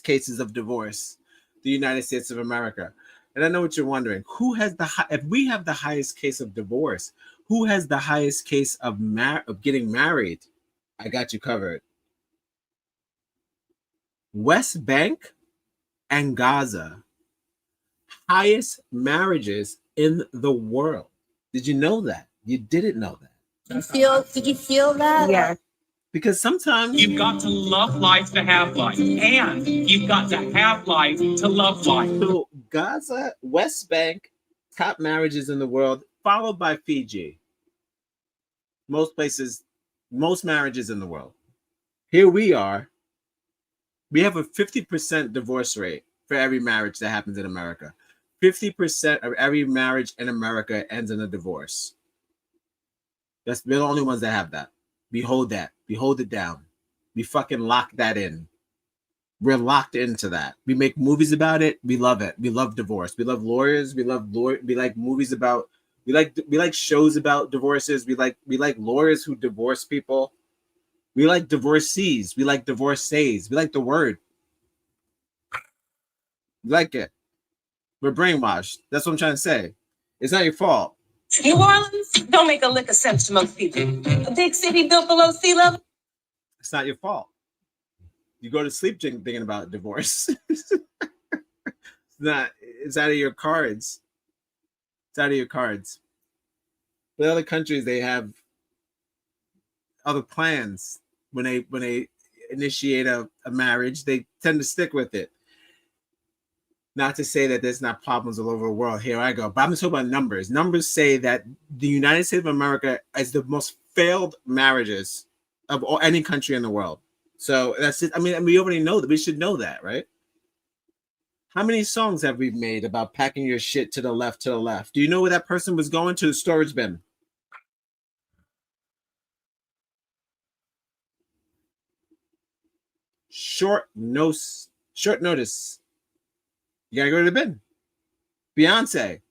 cases of divorce. The United States of America. And I know what you're wondering. Who has if we have the highest case of divorce, who has the highest case of getting married? I got you covered. West Bank and Gaza. Highest marriages in the world. Did you know that? You didn't know that. Did you feel that? Yeah. Because sometimes You've got to love life to have life, and you've got to have life to love life. So Gaza, West Bank, top marriages in the world, followed by Fiji. Most places, most marriages in the world. Here we are. We have a 50% divorce rate for every marriage that happens in America. 50% of every marriage in America ends in a divorce. We're the only ones that have that. Behold that. Behold it down. We fucking lock that in. We're locked into that. We make movies about it. We love it. We love divorce. We love lawyers. We like movies about. We like shows about divorces. We like lawyers who divorce people. We like divorcees. We like divorcees. We like the word. We like it. We're brainwashed. That's what I'm trying to say. It's not your fault. New Orleans don't make a lick of sense to most people. A big city built below sea level. It's not your fault. You go to sleep thinking about divorce. It's out of your cards. It's out of your cards. But other countries, they have other plans. When they initiate a marriage, they tend to stick with it. Not to say that there's not problems all over the world. Here I go. But I'm talking about numbers. Numbers say that the United States of America is the most failed marriages of any country in the world. So that's it. I mean, we already know that. We should know that, right? How many songs have we made about packing your shit to the left, to the left? Do you know where that person was going? To the storage bin. Short notice. You gotta go to the bin. Beyonce.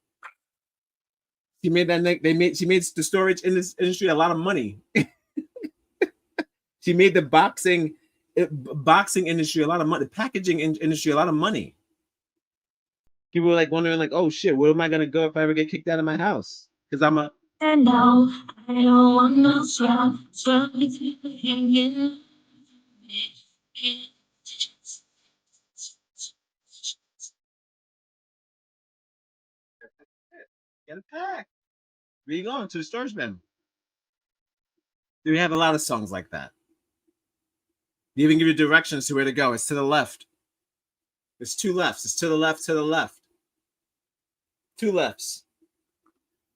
She made that. She made the storage in this industry a lot of money. She made the boxing industry a lot of money. The packaging industry a lot of money. People were like wondering, like, oh shit, where am I gonna go if I ever get kicked out of my house? Because I'm a. And no, I don't want no trouble hanging. Get a pack. Where you going? To the storage bin. We have a lot of songs like that. They even give you directions to where to go. It's to the left. It's two lefts. It's to the left, to the left. Two lefts.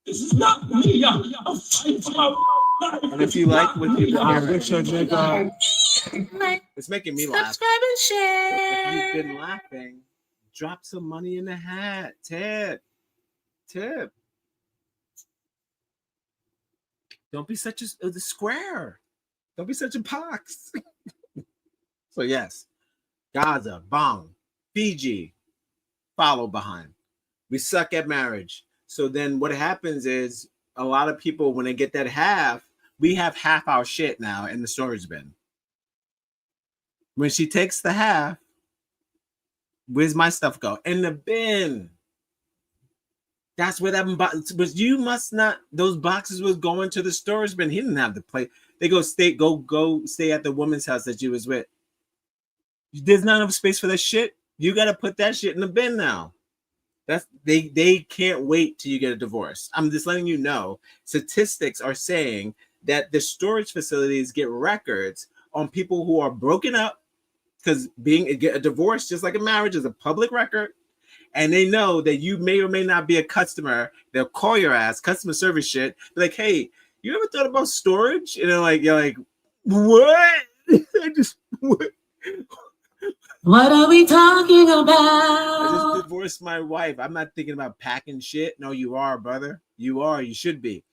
This is not me. I'm fighting for my life. And if you like what you hear, it's making me laugh. Subscribe and share. If you've been laughing, drop some money in the hat. Tip. Don't be such a square. Don't be such a pox. So yes, Gaza, Bong, Fiji, follow behind. We suck at marriage. So then what happens is a lot of people, when they get that half, we have half our shit now in the storage bin. When she takes the half, where's my stuff go? In the bin. That's where that was. You must not. Those boxes was going to the storage bin. He didn't have the place. They go stay at the woman's house that you was with. There's not enough space for that shit. You got to put that shit in the bin now. That's they can't wait till you get a divorce. I'm just letting you know. Statistics are saying that the storage facilities get records on people who are broken up, because get a divorce, just like a marriage, is a public record. And they know that you may or may not be a customer. They'll call your ass, customer service shit. Be like, hey, you ever thought about storage? And you're like, what? What are we talking about? I just divorced my wife. I'm not thinking about packing shit. No, you are, brother. You are. You should be.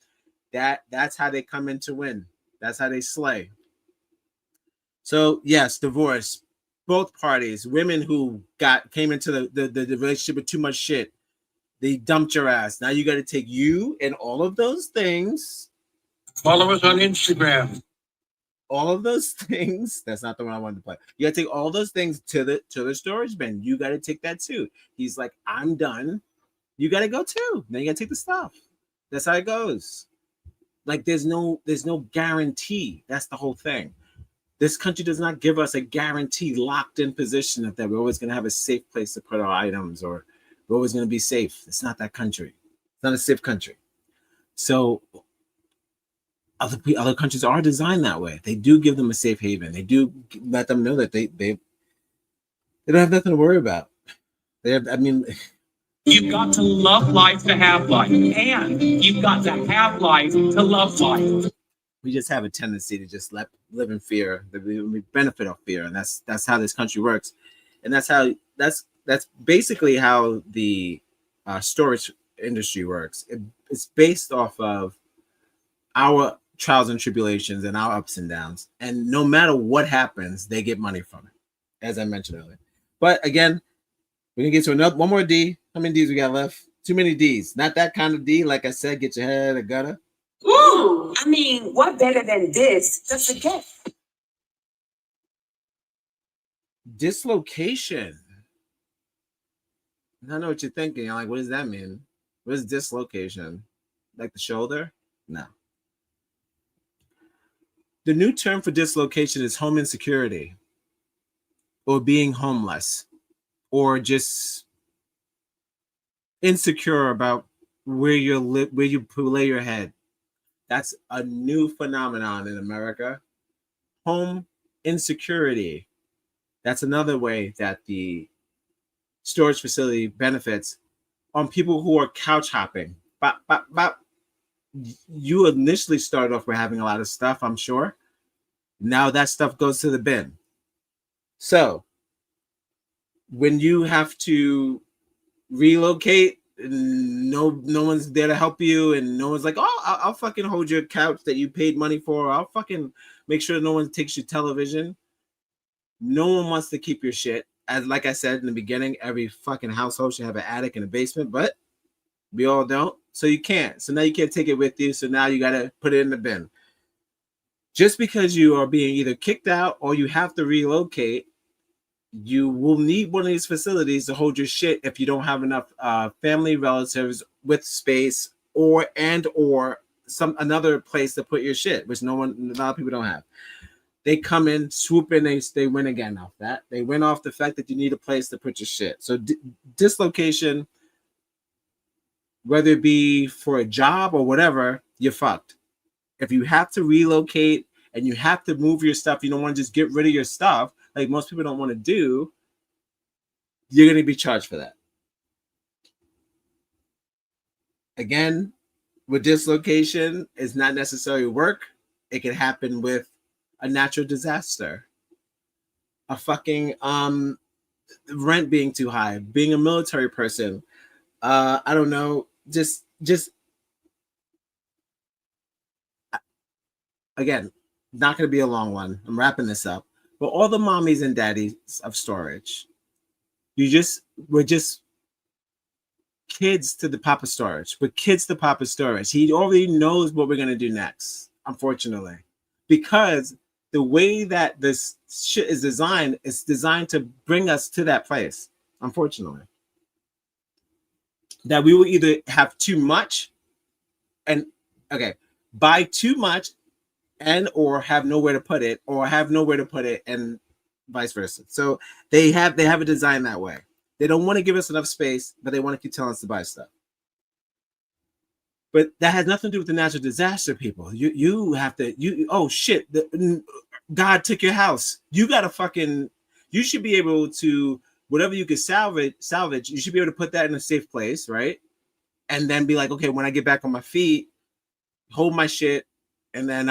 That's how they come in to win. That's how they slay. So yes, divorce. Both parties, women who came into the relationship with too much shit, they dumped your ass. Now you got to take you and all of those things. Follow us on Instagram. All of those things. That's not the one I wanted to play. You got to take all those things to the storage bin. You got to take that too. He's like, I'm done. You got to go too. Then you got to take the stuff. That's how it goes. Like there's no guarantee. That's the whole thing. This country does not give us a guarantee locked in position that we're always going to have a safe place to put our items, or we're always going to be safe. It's not that country. It's not a safe country. So other countries are designed that way. They do give them a safe haven. They do let them know that they don't have nothing to worry about. You've got to love life to have life, and you've got to have life to love life. We just have a tendency to just live in fear. We benefit off fear, and that's how this country works, and that's basically how the storage industry works. It's based off of our trials and tribulations and our ups and downs, and no matter what happens, they get money from it, as I mentioned earlier. But again, we're gonna get to one more D. How many D's we got left? Too many D's. Not that kind of D. Like I said, get your head in the gutter. Ooh, I mean, what better than this? Just a gift. Dislocation. I know what you're thinking. You're like, what does that mean? What is dislocation? Like the shoulder? No. The new term for dislocation is home insecurity, or being homeless, or just insecure about where you lay your head. That's a new phenomenon in America. Home insecurity. That's another way that the storage facility benefits on people who are couch hopping. You initially started off with having a lot of stuff, I'm sure. Now that stuff goes to the bin. So when you have to relocate, no one's there to help you, and no one's like, oh, I'll fucking hold your couch that you paid money for. I'll fucking make sure no one takes your television. No one wants to keep your shit. As like I said in the beginning, every fucking household should have an attic and a basement, but we all don't. So you can't. So now you can't take it with you. So now you gotta put it in the bin. Just because you are being either kicked out or you have to relocate, you will need one of these facilities to hold your shit if you don't have enough family relatives with space or some another place to put your shit, which a lot of people don't have. They come in, swoop in, they win again off that. They win off the fact that you need a place to put your shit. So dislocation, whether it be for a job or whatever, you're fucked. If you have to relocate and you have to move your stuff, you don't want to just get rid of your stuff, like most people don't want to do, you're going to be charged for that. Again, with dislocation, it's not necessarily work. It can happen with a natural disaster, a fucking rent being too high, being a military person. I don't know, just again, not going to be a long one. I'm wrapping this up. But all the mommies and daddies of storage, we're just kids to the Papa storage. We're kids to Papa storage. He already knows what we're going to do next, unfortunately. Because the way that this shit is designed, it's designed to bring us to that place, unfortunately. That we will either have too much buy too much and or have nowhere to put it, or have nowhere to put it, and vice versa. So they have it designed that way. They don't want to give us enough space, but they want to keep telling us to buy stuff. But that has nothing to do with the natural disaster, people. You have to, oh shit, God took your house. You should be able to, whatever you could salvage, you should be able to put that in a safe place, right? And then be like, okay, when I get back on my feet, hold my shit, and then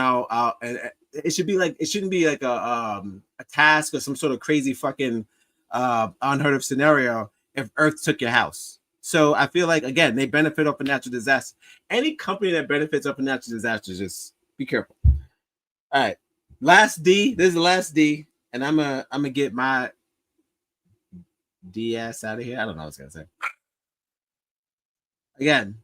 it shouldn't be like a task or some sort of crazy fucking unheard of scenario if Earth took your house. So I feel like, again, they benefit off a natural disaster. Any company that benefits off a natural disaster, just be careful. All right, last D. This is the last D, and I'm gonna get my D ass out of here. I don't know what I was gonna say. Again,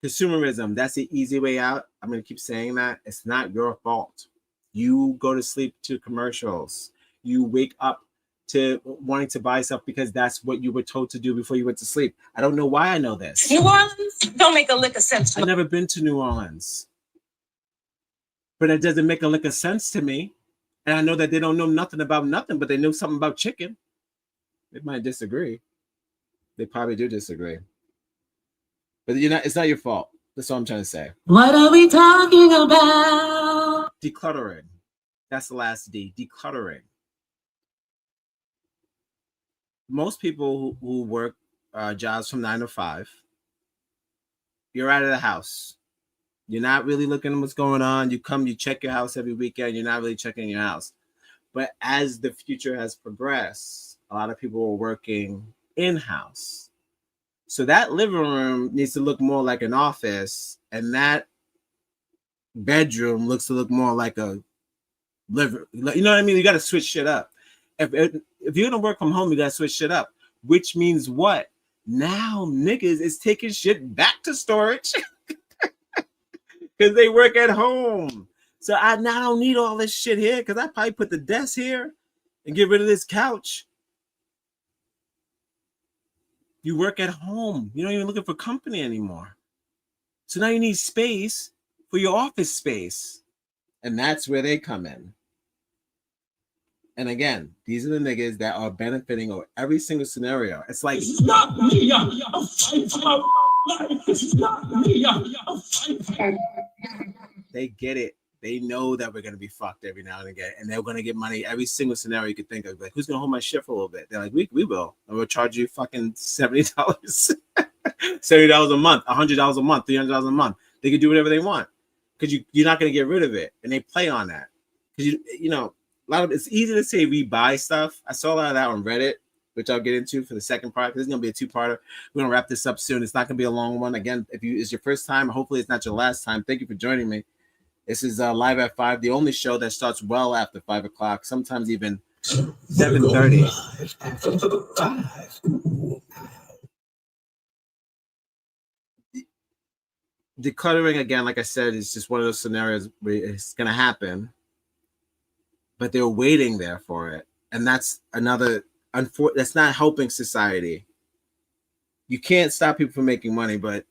consumerism, that's the easy way out. I'm going to keep saying that. It's not your fault. You go to sleep to commercials. You wake up to wanting to buy stuff because that's what you were told to do before you went to sleep. I don't know why I know this. New Orleans don't make a lick of sense to me. I've never been to New Orleans. But it doesn't make a lick of sense to me. And I know that they don't know nothing about nothing, but they know something about chicken. They might disagree. They probably do disagree. But it's not your fault. That's what I'm trying to say. What are we talking about? Decluttering. That's the last D. Decluttering. Most people who work jobs from 9 to 5, you're out of the house. You're not really looking at what's going on. You come, you check your house every weekend. You're not really checking your house. But as the future has progressed, a lot of people are working in-house. So that living room needs to look more like an office, and that bedroom looks to look more like a living. You know what I mean? You got to switch shit up. If you're gonna work from home, you got to switch shit up. Which means what? Now niggas is taking shit back to storage because they work at home. So I now don't need all this shit here because I probably put the desk here and get rid of this couch. You work at home. You're not even looking for company anymore. So now you need space for your office space. And that's where they come in. And again, these are the niggas that are benefiting over every single scenario. It's like, It's not me. I'm fighting for my life. It's not me. I'm fighting. They get it. They know that we're going to be fucked every now and again. And they're going to get money every single scenario you could think of. Like, who's going to hold my shit for a little bit? They're like, we will. And we'll charge you fucking $70. $70 a month, $100 a month, $300 a month. They can do whatever they want because you're not going to get rid of it. And they play on that. Because, lot of it's easy to say we buy stuff. I saw a lot of that on Reddit, which I'll get into for the second part. This is gonna be a two-parter. We're gonna wrap this up soon. It's not gonna be a long one. Again, if it's your first time, hopefully it's not your last time. Thank you for joining me. This is live at 5, the only show that starts well after 5 o'clock, sometimes even 7:30. Decluttering, again, like I said, is just one of those scenarios where it's gonna happen, but they're waiting there for it, and that's another. That's not helping society. You can't stop people from making money, but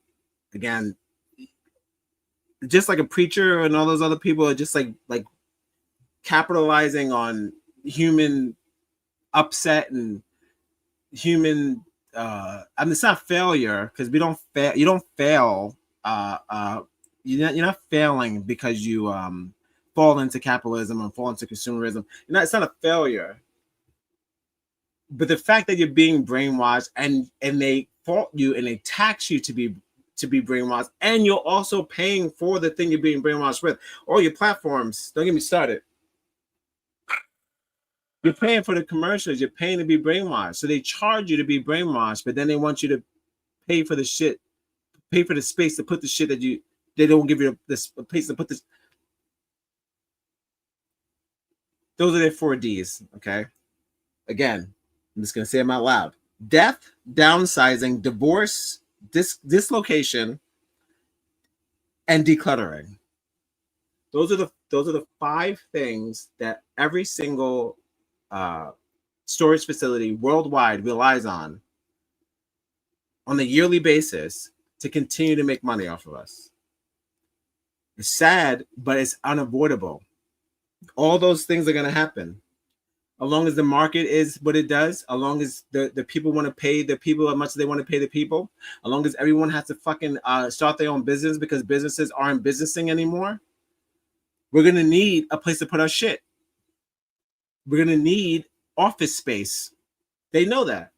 again, just like a preacher and all those other people are just like capitalizing on human upset and human. I mean, it's not failure because we don't fail. You don't fail. You're not failing because you fall into capitalism and fall into consumerism. It's not a failure. But the fact that you're being brainwashed and they fault you and they tax you to be brainwashed, and you're also paying for the thing you're being brainwashed with. All your platforms, don't get me started. You're paying for the commercials, you're paying to be brainwashed. So they charge you to be brainwashed, but then they want you to pay for the shit, pay for the space to put the shit that they don't give you the place to put this. Those are their 4 Ds, okay? Again, I'm just going to say them out loud. Death, downsizing, divorce, dislocation, and decluttering. Those are the 5 things that every single storage facility worldwide relies on a yearly basis to continue to make money off of us. It's sad, but it's unavoidable. All those things are going to happen. As long as the market is what it does, as long as the people want to pay the people as much as they want to pay the people, as long as everyone has to fucking start their own business because businesses aren't businessing anymore, we're going to need a place to put our shit. We're going to need office space. They know that.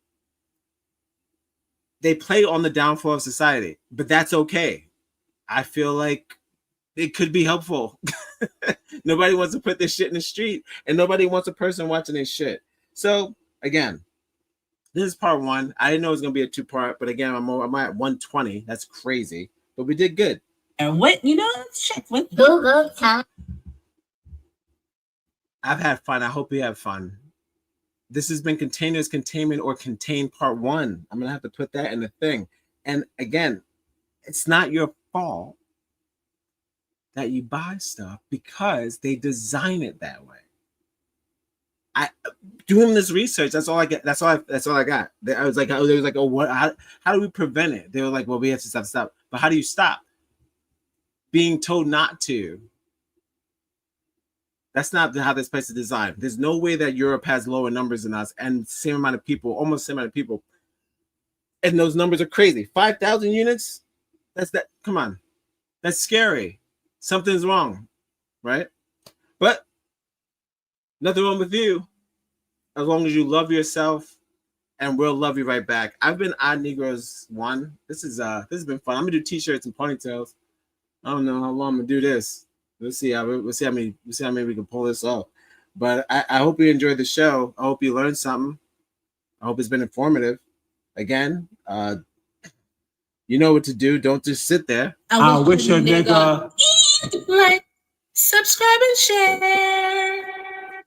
They play on the downfall of society, but that's okay. I feel like it could be helpful. Nobody wants to put this shit in the street, and nobody wants a person watching this shit. So again, this is part 1. I didn't know it was gonna be a 2-part, but again, I'm at 120. That's crazy, but we did good. And what shit with Google time. I've had fun. I hope you have fun. This has been Containers, Containment, or Contain Part 1. I'm gonna have to put that in the thing. And again, it's not your fault that you buy stuff because they design it that way. I doing this research. That's all I get. That's all I got. I was like, oh, what? How do we prevent it? They were like, well, we have to stop. But how do you stop? Being told not to. That's not how this place is designed. There's no way that Europe has lower numbers than us and same amount of people, almost same amount of people. And those numbers are crazy. 5,000 units. That's that. Come on, that's scary. Something's wrong, right? But nothing wrong with you, as long as you love yourself, and we'll love you right back. I've been Odd Negroes 1. This has been fun. I'm gonna do t-shirts and ponytails. I don't know how long I'm gonna do this. We'll see how many we can pull this off. But I hope you enjoyed the show. I hope you learned something. I hope it's been informative. Again, you know what to do. Don't just sit there. I wish a nigga. Like, subscribe, and share.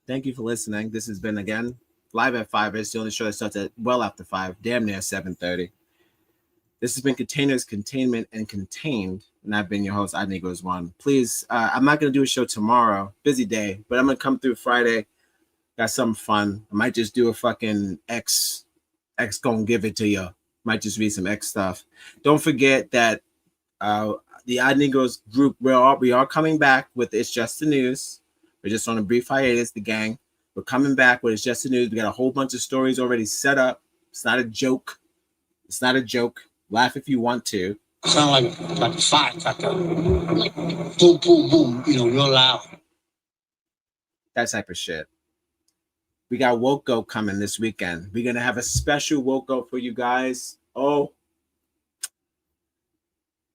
Thank you for listening. This has been, again, Live at 5. It's the only show that starts at well after 5, damn near 7:30. This has been Containers, Containment, and Contained. And I've been your host, Odd Negroes 1. Please, I'm not going to do a show tomorrow. Busy day. But I'm going to come through Friday. Got something fun. I might just do a fucking X gonna give it to you. Might just read some X stuff. Don't forget that the Odd Negroes group, we are coming back with It's Just the News. We're just on a brief hiatus, the gang. We're coming back with It's Just the News. We got a whole bunch of stories already set up. It's not a joke. It's not a joke. Laugh if you want to. Sound like a firecracker. Like boom, boom, boom, real loud. That type of shit. We got Woko coming this weekend. We're going to have a special Woko for you guys. Oh,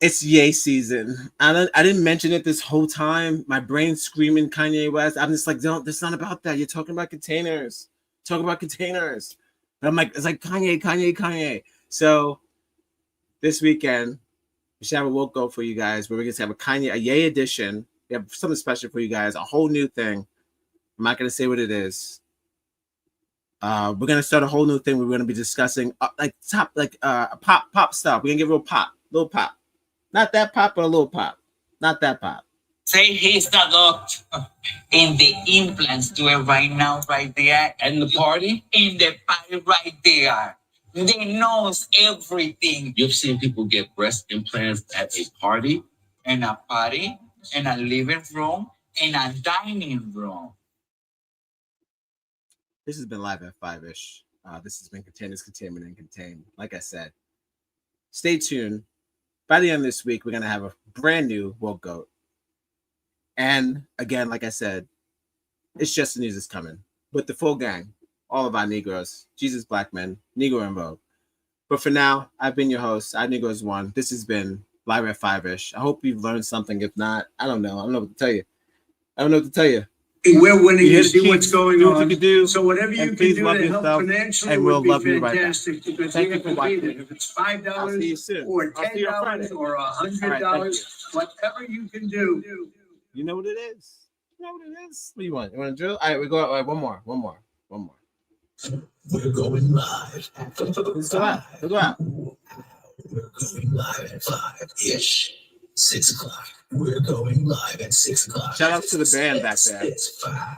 It's Ye season. I didn't mention it this whole time. My brain's screaming Kanye West. I'm just like, don't. It's not about that. You're talking about containers. Talk about containers. But I'm like, it's like Kanye. So this weekend we should have a woke go for you guys. Where we're gonna have a Ye edition. We have something special for you guys. A whole new thing. I'm not gonna say what it is. We're gonna start a whole new thing. We're gonna be discussing pop stuff. We're gonna give it a little pop. Not that pop, but a little pop. Not that pop. Say he's the doctor in the implants. Do it right now, right there. And the party? In the party right there. They knows everything. You've seen people get breast implants at a party? In a party, in a living room, in a dining room. This has been live at 5-ish. This has been Containers, Containment, and Contain. Like I said, stay tuned. By the end of this week, we're going to have a brand new Woke Goat. And again, like I said, it's just the news is coming. With the full gang, all of our Negroes, Jesus Black Men, Negro in Vogue. But for now, I've been your host, Negroes One. This has been live at 5-ish. I hope you've learned something. If not, I don't know. I don't know what to tell you. We're winning. You see what's going do on. what you can do, So whatever you can do to help financially and we'll would be love you right back. fantastic because Thank we you have for to watching. beat it. If it's $5 I'll or see you on Friday. $10 or $100, whatever you can do. You know what it is. What do you want? You want to drill? All right, we go. All right, one more. We're going live. Let's go out. We're going live at 5-ish. 6 o'clock. We're going live at 6 o'clock. Shout out to the band back there.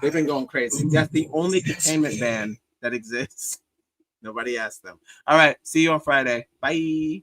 They've been going crazy. That's the only containment band that exists. Nobody asked them. All right. See you on Friday. Bye.